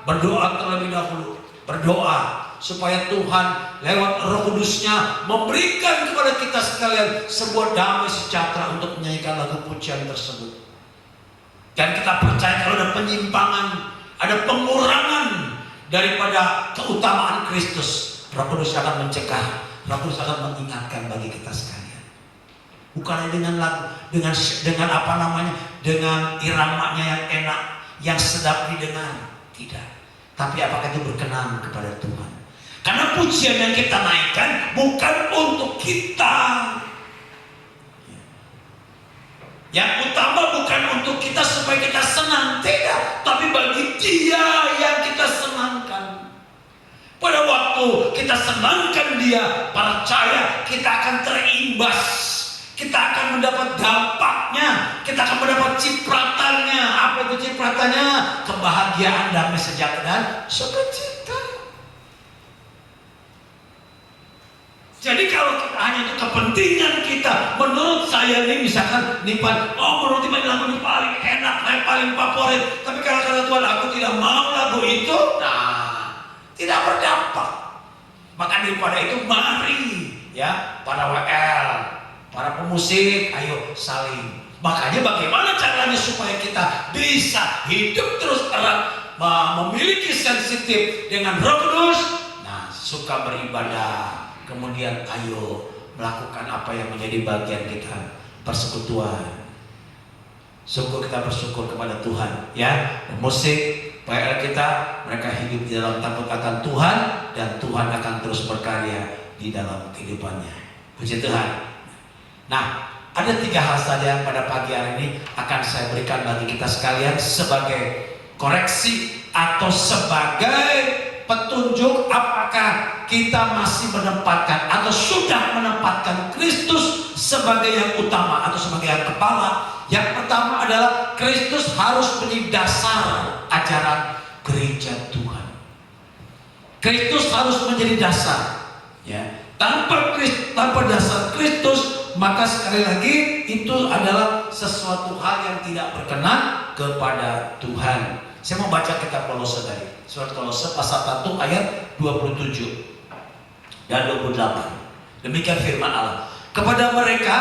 S3: berdoa terlebih dahulu. Berdoa supaya Tuhan lewat Roh Kudus-Nya memberikan kepada kita sekalian sebuah damai sejahtera untuk menyanyikan lagu pujian tersebut. Dan kita percaya kalau ada penyimpangan, ada pengurangan daripada keutamaan Kristus, Roh Kudus akan mencegah, Roh Kudus akan mengingatkan bagi kita sekalian. Bukan dengan lagu, dengan apa namanya, dengan iramanya yang enak, yang sedap didengar, tidak. Tapi apakah itu berkenan kepada Tuhan? Karena pujian yang kita naikkan bukan untuk kita. Yang utama bukan untuk kita supaya kita senang, tidak, tapi bagi Dia yang kita senangkan. Pada waktu kita senangkan Dia, percaya kita akan terimbas, kita akan mendapat dampaknya, kita akan mendapat cipratannya. Apa itu cipratannya? Kebahagiaan, damai sejahtera, dan sukacita. Jadi kalau kita hanya untuk kepentingan kita, menurut saya ini misalkan Nipan, menurut Nipan lagu ini paling enak, paling favorit. Tapi kalau kata Tuhan aku tidak mau lagu itu, nah tidak berdampak. Maka daripada itu mari ya para WL, para pemusik, ayo saling. Makanya bagaimana caranya supaya kita bisa hidup terus erat, memiliki sensitif dengan Roh Kudus, nah suka beribadah. Kemudian ayo melakukan apa yang menjadi bagian kita, persekutuan. Syukur, kita bersyukur kepada Tuhan ya. Musik PL kita, mereka hidup di dalam takut akan Tuhan, dan Tuhan akan terus berkarya di dalam kehidupannya. Puji Tuhan. Nah, ada 3 hal saja pada pagi hari ini akan saya berikan bagi kita sekalian sebagai koreksi atau sebagai petunjuk apakah kita masih menempatkan atau sudah menempatkan Kristus sebagai yang utama atau sebagai yang kepala. Yang pertama adalah Kristus harus menjadi dasar ajaran gereja Tuhan. Kristus harus menjadi dasar ya. Tanpa dasar Kristus, maka sekali lagi itu adalah sesuatu hal yang tidak berkenan kepada Tuhan. Saya mau baca kitab Kolose tadi. Surat Kolose pasal 1 ayat 27 dan 28. Demikian firman Allah. Kepada mereka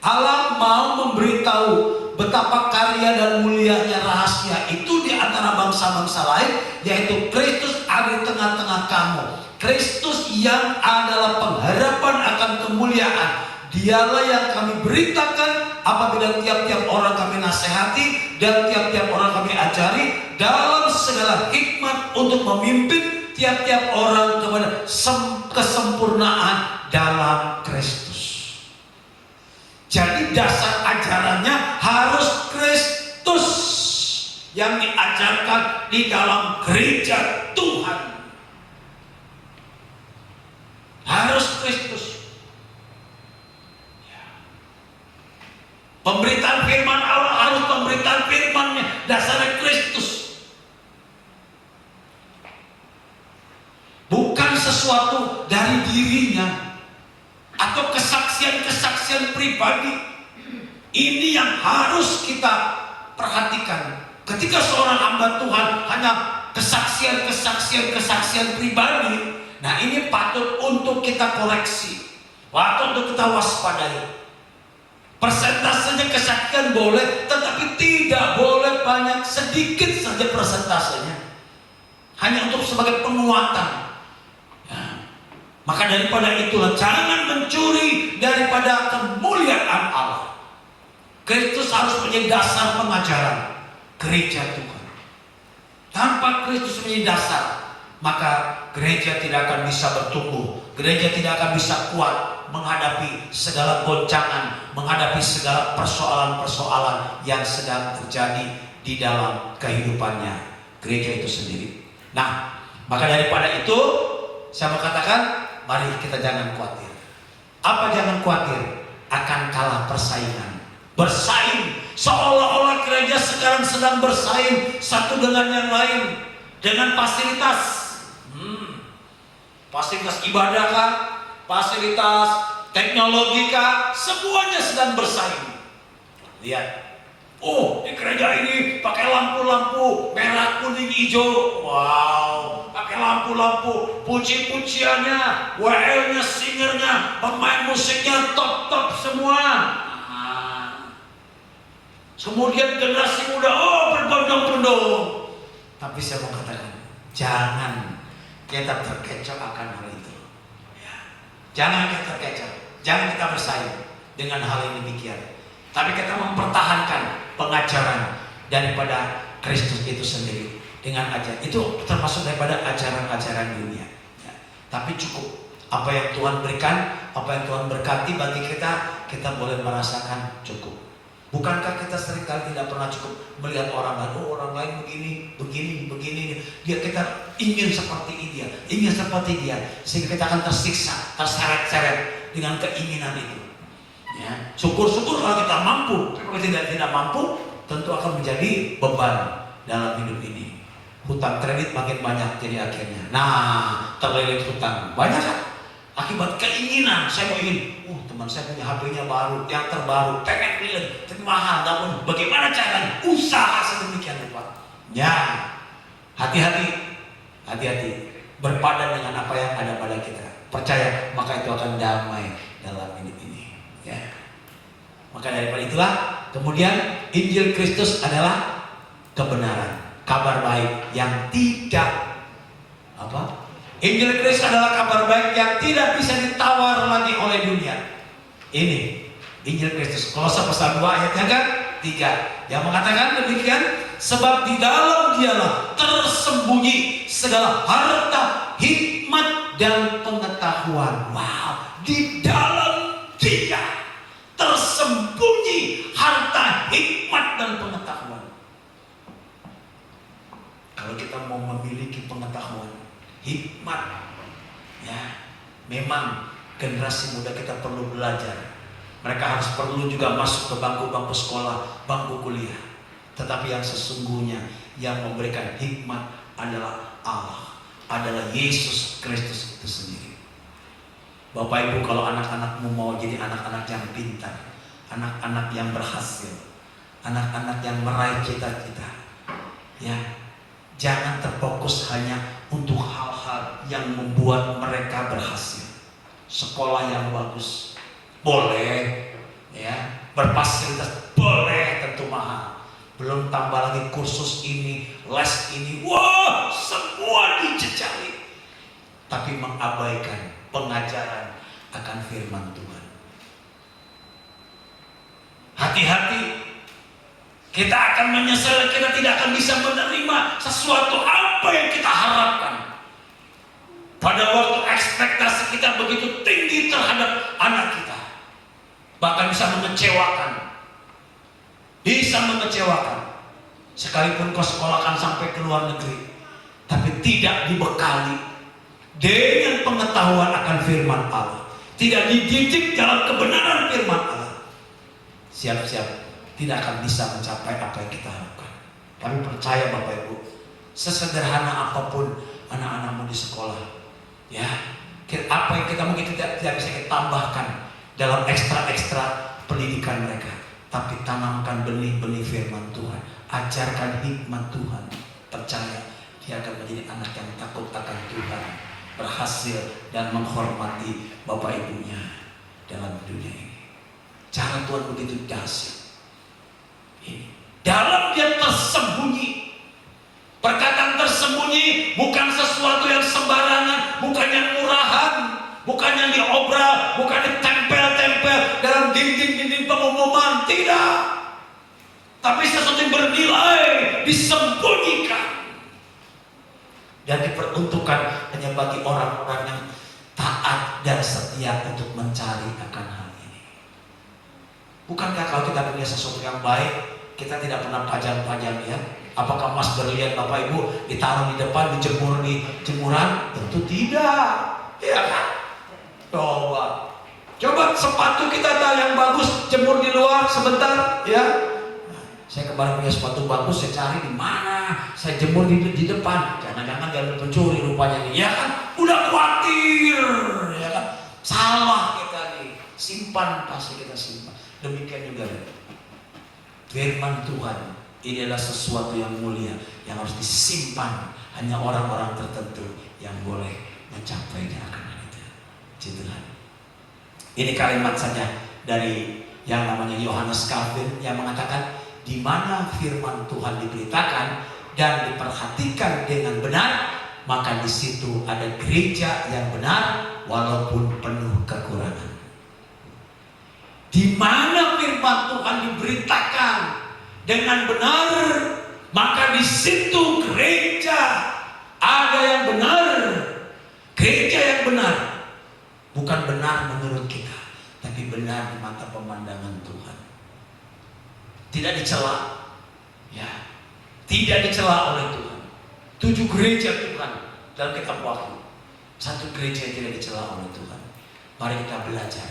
S3: Allah mau memberitahu betapa karya dan mulianya rahasia itu di antara bangsa-bangsa lain, yaitu Kristus ada di tengah-tengah kamu. Kristus yang adalah pengharapan akan kemuliaan. Dialah yang kami beritakan apabila tiap-tiap orang kami nasihati dan tiap-tiap orang kami ajari dalam segala hikmat untuk memimpin tiap-tiap orang kepada kesempurnaan dalam Kristus. Jadi dasar ajarannya harus Kristus yang diajarkan di dalam gereja Tuhan. Harus Kristus. Pemberitaan firman Allah harus pemberitaan firman-Nya, dasarnya Kristus. Bukan sesuatu dari dirinya atau kesaksian-kesaksian pribadi. Ini yang harus kita perhatikan. Ketika seorang hamba Tuhan hanya kesaksian pribadi, nah ini patut untuk kita koreksi, patut untuk kita waspadai. Persentasenya kesaksian boleh, tetapi tidak boleh banyak, sedikit saja persentasenya. Hanya untuk sebagai penguatan. Ya. Maka daripada itulah jangan mencuri daripada kemuliaan Allah. Kristus harus menjadi dasar pengajaran gereja Tuhan. Tanpa Kristus menjadi dasar, maka gereja tidak akan bisa bertumbuh. Gereja tidak akan bisa kuat menghadapi segala goncangan, menghadapi segala persoalan-persoalan yang sedang terjadi di dalam kehidupannya gereja itu sendiri. Nah, maka daripada itu saya mau katakan, mari kita jangan khawatir. Apa jangan khawatir? Akan kalah persaingan. Bersaing, seolah-olah gereja sekarang sedang bersaing satu dengan yang lain, dengan fasilitas. Fasilitas ibadah kah? Fasilitas teknologi kah? Semuanya sedang bersaing. Lihat, oh di gereja ini pakai lampu-lampu merah, kuning, hijau. Wow, pakai lampu-lampu, puji-pujiannya, WL-nya, singernya, pemain musiknya top-top semua. Kemudian generasi muda, oh berbondong-bondong. Tapi saya mau katakan, jangan kita terkecoh akan hal itu. Ya. Jangan kita terkecoh, jangan kita bersaing dengan hal yang demikian. Tapi kita mempertahankan pengajaran daripada Kristus itu sendiri dengan ajaran. Itu termasuk daripada ajaran-ajaran dunia. Ya. Tapi cukup apa yang Tuhan berikan, apa yang Tuhan berkati bagi kita, kita boleh merasakan cukup. Bukankah kita seringkali tidak pernah cukup melihat orang lain, oh orang lain begini, kita ingin seperti dia, sehingga kita akan tersiksa, terseret-seret dengan keinginan itu. Ya. Syukur-syukur kalau kita mampu, tapi kalau tidak mampu, tentu akan menjadi beban dalam hidup ini. Hutang kredit makin banyak jadi akhirnya. Nah, terlilit hutang banyak kan? Akibat keinginan, saya mau ingin, teman saya punya HP-nya baru, yang terbaru, pengen beli, tapi mahal, namun bagaimana caranya? Usaha sedemikian rupa. Ya, hati-hati, berpadan dengan apa yang ada pada kita. Percaya, maka itu akan damai dalam hidup ini. Ya. Maka daripada itulah, kemudian Injil Kristus adalah kebenaran, kabar baik yang tidak apa? Injil Kristus adalah kabar baik yang tidak bisa ditawar lagi oleh dunia. Ini Injil Kristus. Kolose pasal 2 ayatnya kan 3 yang mengatakan demikian, sebab di dalam dialah tersembunyi segala harta, hikmat dan pengetahuan. Wow, di dalam dia tersembunyi harta, hikmat dan pengetahuan. Kalau kita mau memiliki pengetahuan, hikmat, ya, memang generasi muda kita perlu belajar. Mereka harus perlu juga masuk ke bangku-bangku sekolah, bangku kuliah. Tetapi yang sesungguhnya yang memberikan hikmat adalah Allah, adalah Yesus Kristus itu sendiri. Bapak Ibu, kalau anak-anakmu mau jadi anak-anak yang pintar, anak-anak yang berhasil, anak-anak yang meraih cita-cita, ya, jangan terfokus hanya untuk hal-hal yang membuat mereka berhasil. Sekolah yang bagus boleh, ya, berfasilitas boleh, tentu mahal. Belum tambah lagi kursus ini, les ini, wah, semua dijejali. Tapi mengabaikan pengajaran akan firman Tuhan. Hati-hati, kita akan menyesal, kita tidak akan bisa menerima sesuatu apa yang kita harapkan. Pada waktu ekspektasi kita begitu tinggi terhadap anak kita, bahkan bisa mengecewakan. Sekalipun kau sekolahkan sampai ke luar negeri, tapi tidak dibekali dengan pengetahuan akan firman Allah, tidak dididik dalam kebenaran firman Allah, siap-siap tidak akan bisa mencapai apa yang kita harapkan. Kami percaya Bapak Ibu, sesederhana apapun anak-anakmu di sekolah, ya, apa yang kita mungkin tidak bisa kita tambahkan dalam ekstra pendidikan mereka, tapi tanamkan benih-benih firman Tuhan, ajarkan hikmat Tuhan. Percaya dia akan menjadi anak yang takut akan Tuhan, berhasil dan menghormati bapak ibunya dalam dunia ini. Cara Tuhan begitu dahsyat. Dalam dia tersembunyi. Perkataan tersembunyi bukan sesuatu yang sembarangan, bukan yang murahan, bukan yang diobral, bukan ditempel-tempel dalam dinding-dinding pengumuman, tidak. Tapi sesuatu yang bernilai, disembunyikan dan diperuntukkan hanya bagi orang-orang yang taat dan setia untuk mencari akan hal ini. Bukankah kalau kita punya sesuatu yang baik, kita tidak pernah pajang-pajang ya? Apakah emas berlian Bapak Ibu ditaruh di depan, dijemur di jemuran? Tentu tidak, ya kan? Coba sepatu kita yang bagus jemur di luar sebentar, ya. Saya kemarin punya sepatu bagus, saya cari di mana, saya jemur di depan. Jangan-jangan dia pencuri rupanya nih, ya kan? Udah khawatir, ya kan? Salah kita nih, simpan pasti kita simpan. Demikian juga firman Tuhan, ini adalah sesuatu yang mulia yang harus disimpan. Hanya orang-orang tertentu yang boleh mencapainya akan hal itu. Tuhan. Ini kalimat saja dari yang namanya Yohanes Calvin yang mengatakan, di mana firman Tuhan diberitakan dan diperhatikan dengan benar, maka di situ ada gereja yang benar walaupun penuh kekurangan. Di mana firman Tuhan diberitakan dengan benar, maka di situ gereja ada yang benar. Gereja yang benar bukan benar menurut kita, tapi benar di mata pemandangan Tuhan. Tidak dicela, ya, tidak dicela oleh Tuhan. 7 gereja Tuhan dalam kitab Wahyu, 1 gereja yang tidak dicela oleh Tuhan. Mari kita belajar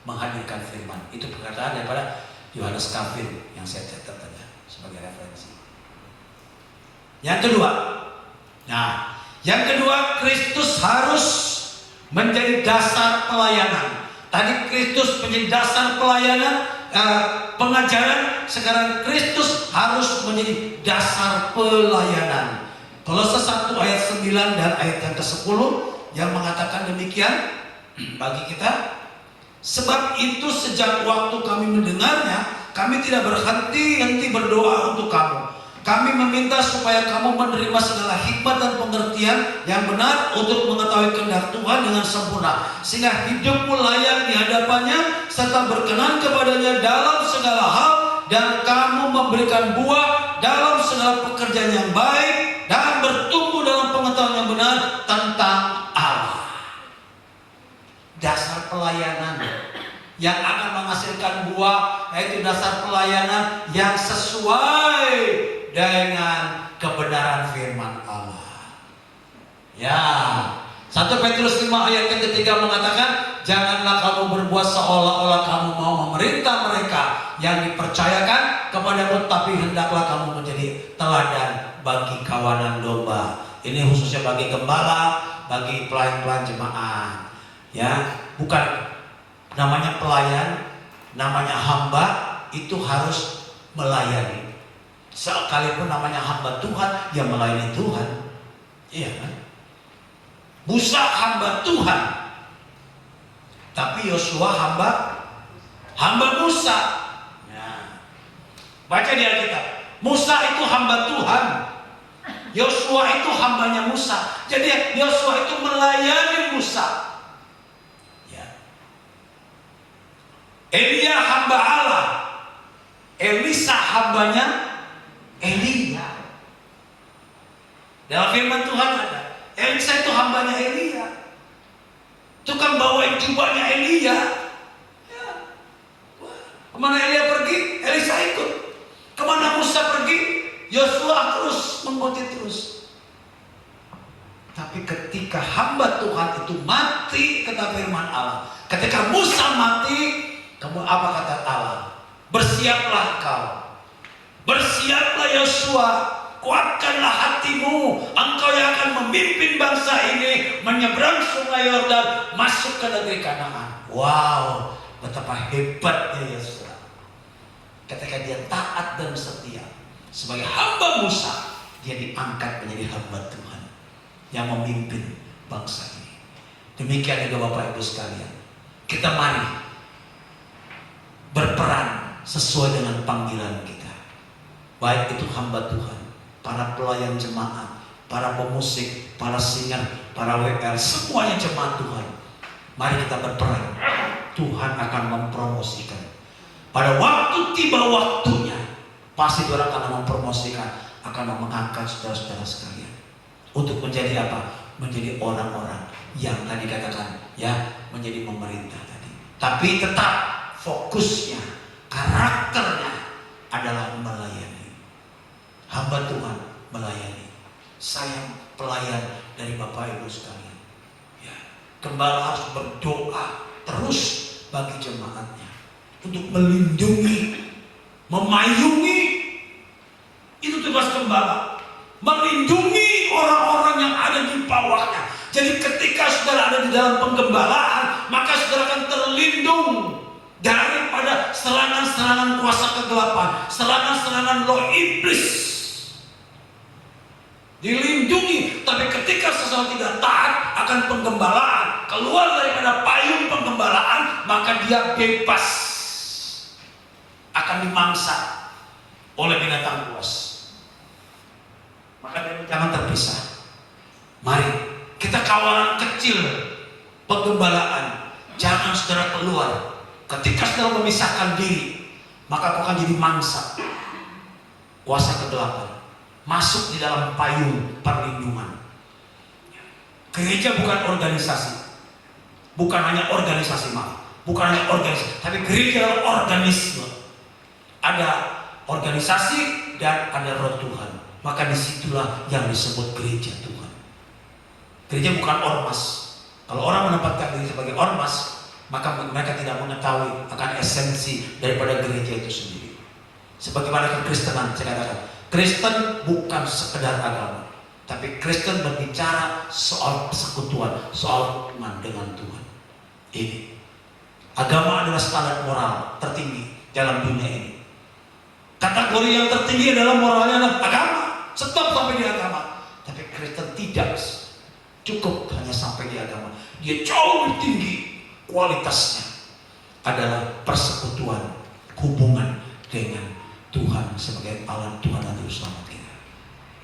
S3: menghadirkan firman. Itu perkataan daripada Yohanes Calvin yang saya catat tadi sebagai referensi. Yang kedua, Kristus harus menjadi dasar pelayanan. Tadi Kristus menjadi dasar pelayanan, pengajaran. Sekarang Kristus harus menjadi dasar pelayanan. Kolose 1 ayat 9 dan ayat yang ke-10 yang mengatakan demikian bagi kita. Sebab itu sejak waktu kami mendengarnya, kami tidak berhenti-henti berdoa untuk kamu. Kami meminta supaya kamu menerima segala hikmat dan pengertian yang benar untuk mengetahui kehendak Tuhan dengan sempurna, sehingga hidupmu layak di hadapannya serta berkenan kepadanya dalam segala hal, dan kamu memberikan buah dalam segala pekerjaan yang baik dan bertumbuh dalam pengetahuan yang benar tentang Allah. Dasar pelayanan yang akan menghasilkan buah, yaitu dasar pelayanan yang sesuai dengan kebenaran firman Allah. Ya, 1 Petrus 5 ayat yang ketiga mengatakan, janganlah kamu berbuat seolah-olah kamu mau memerintah mereka yang dipercayakan kepadamu, tapi hendaklah kamu menjadi teladan bagi kawanan domba. Ini khususnya bagi gembala, bagi pelayan-pelayan jemaat. Ya, bukan namanya pelayan, namanya hamba itu harus melayani. Sekalipun namanya hamba Tuhan, yang melayani Tuhan. Iya kan? Musa hamba Tuhan, tapi Yosua hamba Musa. Nah, baca di Alkitab, Musa itu hamba Tuhan, Yosua itu hambanya Musa. Jadi Yosua itu melayani Musa. Elia hamba Allah, Elisa hambanya Elia. Dalam firman Tuhan ada, Elisa itu hambanya Elia, tukang bawain jubahnya Elia. Ya. Kemana Elia pergi, Elisa ikut. Kemana Musa pergi, Yosua terus mengikuti terus. Tapi ketika hamba Tuhan itu mati, kata firman Allah, ketika Musa mati, kamu apa kata Allah? Bersiaplah kau, bersiaplah Yosua, kuatkanlah hatimu, engkau yang akan memimpin bangsa ini menyeberang sungai Yordan masuk ke negeri Kanaan. Wow, betapa hebatnya Yosua. Ketika dia taat dan setia sebagai hamba Musa, dia diangkat menjadi hamba Tuhan yang memimpin bangsa ini. Demikian juga Bapak Ibu sekalian, kita mari berperan sesuai dengan panggilan kita. Baik itu hamba Tuhan, para pelayan jemaat, para pemusik, para singer, para WL, semuanya jemaat Tuhan. Mari kita berperan. Tuhan akan mempromosikan. Pada waktu tiba waktunya, pasti Tuhan akan mempromosikan, akan mengangkat saudara-saudara sekalian untuk menjadi apa? Menjadi orang-orang yang tadi katakan ya, menjadi pemerintah tadi. Tapi tetap fokusnya, karakternya adalah melayani. Hamba Tuhan melayani. Saya pelayan dari Bapak Ibu sekalian. Ya, gembala harus berdoa terus bagi jemaatnya untuk melindungi, memayungi. Itu tugas gembala, melindungi orang-orang yang ada di bawahnya. Jadi ketika saudara ada di dalam penggembalaan, maka saudara akan terlindung daripada serangan-serangan kuasa kegelapan, serangan-serangan roh iblis. Dilindungi. Tapi ketika seseorang tidak taat akan penggembalaan, keluar daripada payung penggembalaan, maka dia bebas, akan dimangsa oleh binatang buas. Maka jangan terpisah. Mari kita kawalan kecil penggembalaan, jangan saudara keluar. Ketika saudara memisahkan diri, maka kau akan jadi mangsa kuasa kegelapan, masuk di dalam payung perlindungan. Gereja bukan organisasi, bukan hanya organisasi, bukan hanya organisasi, tapi gereja adalah organisme. Ada organisasi dan ada roh Tuhan. Maka disitulah yang disebut gereja Tuhan. Gereja bukan ormas. Kalau orang menempatkan diri sebagai ormas, maka mereka tidak mengetahui akan esensi daripada gereja itu sendiri. Sebagaimana kekristenan, saya katakan, Kristen bukan sekedar agama, tapi Kristen berbicara soal persekutuan, soal hubungan dengan Tuhan. Ini agama adalah standar moral tertinggi dalam dunia ini. Kategori yang tertinggi adalah moralnya adalah agama. Stop sampai di agama. Tapi Kristen tidak cukup hanya sampai di agama. Dia jauh lebih tinggi kualitasnya adalah persekutuan, hubungan dengan Tuhan sebagai Allah Tuhan dan Juru Selamat kita.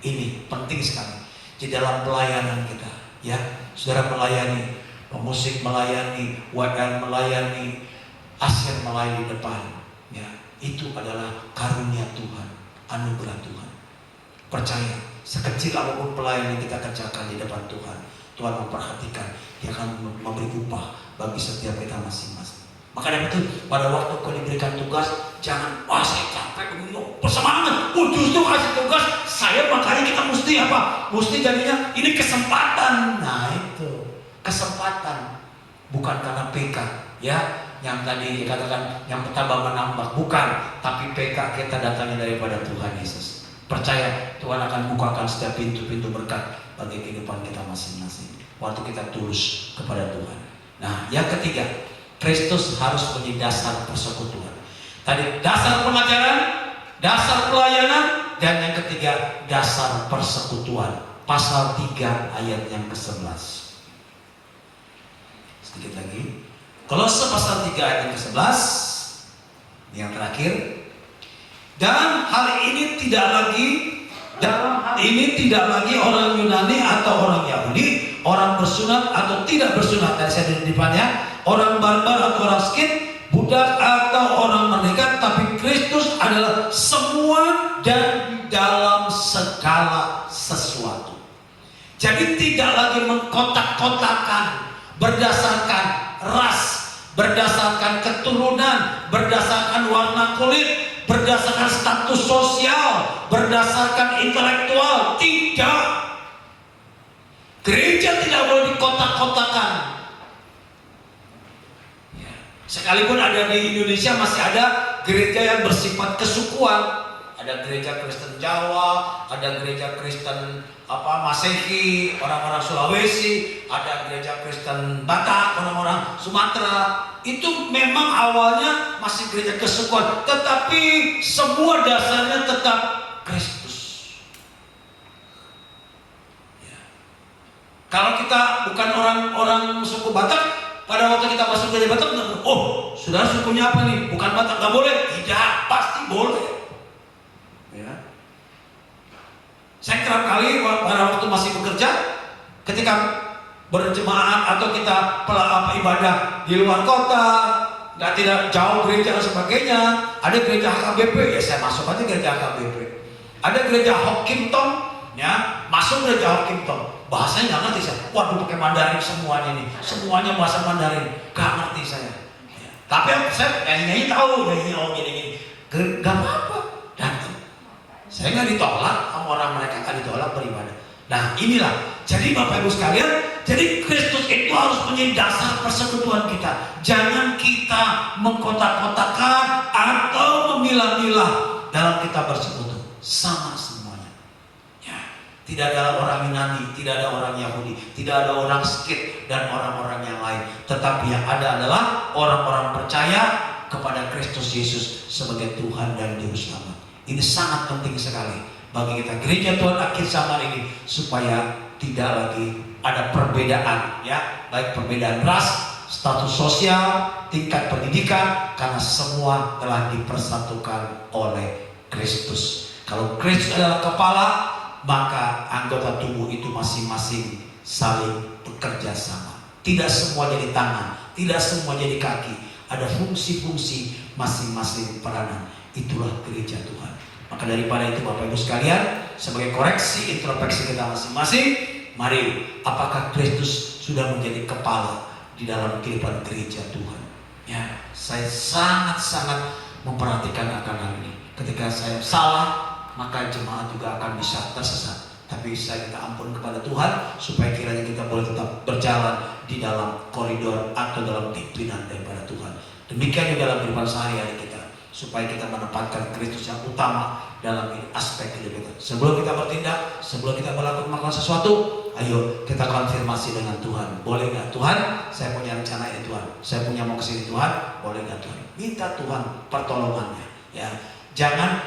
S3: Ini penting sekali di dalam pelayanan kita. Ya, saudara melayani, pemusik melayani, WL melayani, Asyir melayani di depan. Ya, itu adalah karunia Tuhan, anugerah Tuhan. Percaya, sekecil apapun pelayanan yang kita kerjakan di depan Tuhan, Tuhan memperhatikan, Dia akan memberi upah bagi setiap kita masing-masing. Maka dari itu, pada waktu kau diberikan tugas, jangan, wah saya capek, bersemangat, justru kasih tugas, saya makanya kita mesti apa? Mesti jadinya ini kesempatan. Nah itu, kesempatan. Bukan karena PK, ya, yang tadi dikatakan, yang bertambah menambah, bukan. Tapi PK kita datangnya daripada Tuhan Yesus. Percaya, Tuhan akan bukakan setiap pintu-pintu berkat bagi kehidupan kita masing-masing waktu kita tulus kepada Tuhan. Nah, yang ketiga, Kristus harus menjadi dasar persekutuan. Tadi dasar pengajaran, dasar pelayanan, dan yang ketiga dasar persekutuan. Pasal 3 ayat yang ke-11. Sedikit lagi. Kolose pasal 3 ayat yang ke-11. Yang terakhir. Dan hal ini tidak lagi orang Yunani atau orang Yahudi, orang bersunat atau tidak bersunat. Tadi saya di depannya, orang barbar atau orang skit, budak atau orang merdeka, tapi Kristus adalah semua dan di dalam segala sesuatu. Jadi tidak lagi mengkotak-kotakan berdasarkan ras, berdasarkan keturunan, berdasarkan warna kulit, berdasarkan status sosial, berdasarkan intelektual. Tidak. Gereja tidak boleh dikotak-kotakan. Sekalipun ada di Indonesia masih ada gereja yang bersifat kesukuan. Ada gereja Kristen Jawa, ada gereja Kristen Masehi, orang-orang Sulawesi, ada gereja Kristen Batak, orang-orang Sumatera. Itu memang awalnya masih gereja kesukuan, tetapi semua dasarnya tetap Kristus. Ya. Kalau kita bukan orang suku Batak, Pada waktu kita masuk gereja Batak, oh, saudara sukunya apa nih? Bukan Batak, nggak boleh? Tidak, pasti boleh. Ya. Saya kerap kali pada waktu masih bekerja, ketika berjemaat atau kita ibadah di luar kota, tidak jauh gereja dan sebagainya, ada gereja HKBP, ya saya masuk aja gereja HKBP. Ada gereja Hokkimtong, ya masuk gereja Hokkimtong. Bahasanya nggak ngerti saya. Waduh, pakai Mandarin semuanya nih, semuanya bahasa Mandarin, nggak ngerti saya. Ya. Tapi saya nyanyi tahu, nyanyi oh gini, nggak apa-apa. Datang. Saya nggak ditolak sama orang, mereka nggak ditolak beribadah. Nah inilah, jadi Bapak Ibu sekalian, jadi Kristus itu harus menjadi dasar persekutuan kita. Jangan kita mengkotak-kotakan atau memilah-milah dalam kita bersekutu. Sama semuanya. Ya, tidak ada orang Yunani, tidak ada orang Yahudi, tidak ada orang Skit dan orang-orang yang lain. Tetapi yang ada adalah orang-orang percaya kepada Kristus Yesus sebagai Tuhan dan Juru Selamat. Ini sangat penting sekali bagi kita gereja Tuhan akhir zaman ini, supaya tidak lagi ada perbedaan, ya, baik perbedaan ras, status sosial, tingkat pendidikan, karena semua telah dipersatukan oleh Kristus. Kalau Kristus adalah kepala, maka anggota tubuh itu masing-masing saling bekerja sama. Tidak semua jadi tangan, tidak semua jadi kaki, ada fungsi-fungsi masing-masing peranan. Itulah gereja Tuhan. Maka daripada itu Bapak Ibu sekalian, sebagai koreksi introspeksi kita masing-masing, mari, apakah Kristus sudah menjadi kepala di dalam kehidupan gereja Tuhan? Ya, saya sangat-sangat memperhatikan akan hal ini. Ketika saya salah, maka jemaat juga akan bisa tersesat. Tapi saya minta ampun kepada Tuhan supaya kiranya kita boleh tetap berjalan di dalam koridor atau dalam pimpinan daripada Tuhan. Demikian juga dalam kehidupan sehari-hari kita, supaya kita menempatkan Kristus yang utama dalam aspek hidup kita. Sebelum kita bertindak, sebelum kita melakukan sesuatu, ayo kita konfirmasi dengan Tuhan. Boleh nggak Tuhan? Saya punya rencana ini Tuhan. Saya punya mau kesini Tuhan. Boleh nggak Tuhan? Minta Tuhan pertolongannya. Ya, jangan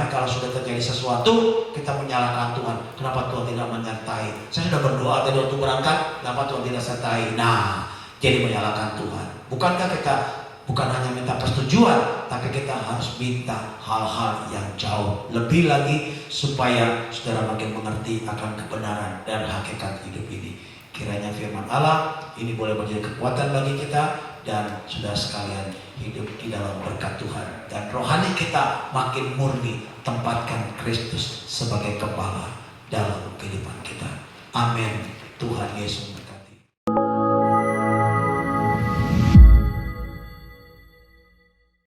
S3: kalau sudah terjadi sesuatu kita menyalahkan Tuhan. Kenapa Tuhan tidak menyertai? Saya sudah berdoa tadi waktu berangkat, kenapa Tuhan tidak sertai? Nah, jadi menyalahkan Tuhan. Bukankah kita bukan hanya minta persetujuan, tapi kita harus minta hal-hal yang jauh lebih lagi, supaya saudara makin mengerti akan kebenaran dan hakikat hidup ini. Kiranya firman Allah ini boleh menjadi kekuatan bagi kita, dan saudara sekalian hidup di dalam berkat Tuhan, dan rohani kita makin murni, tempatkan Kristus sebagai kepala dalam kehidupan kita. Amin. Tuhan Yesus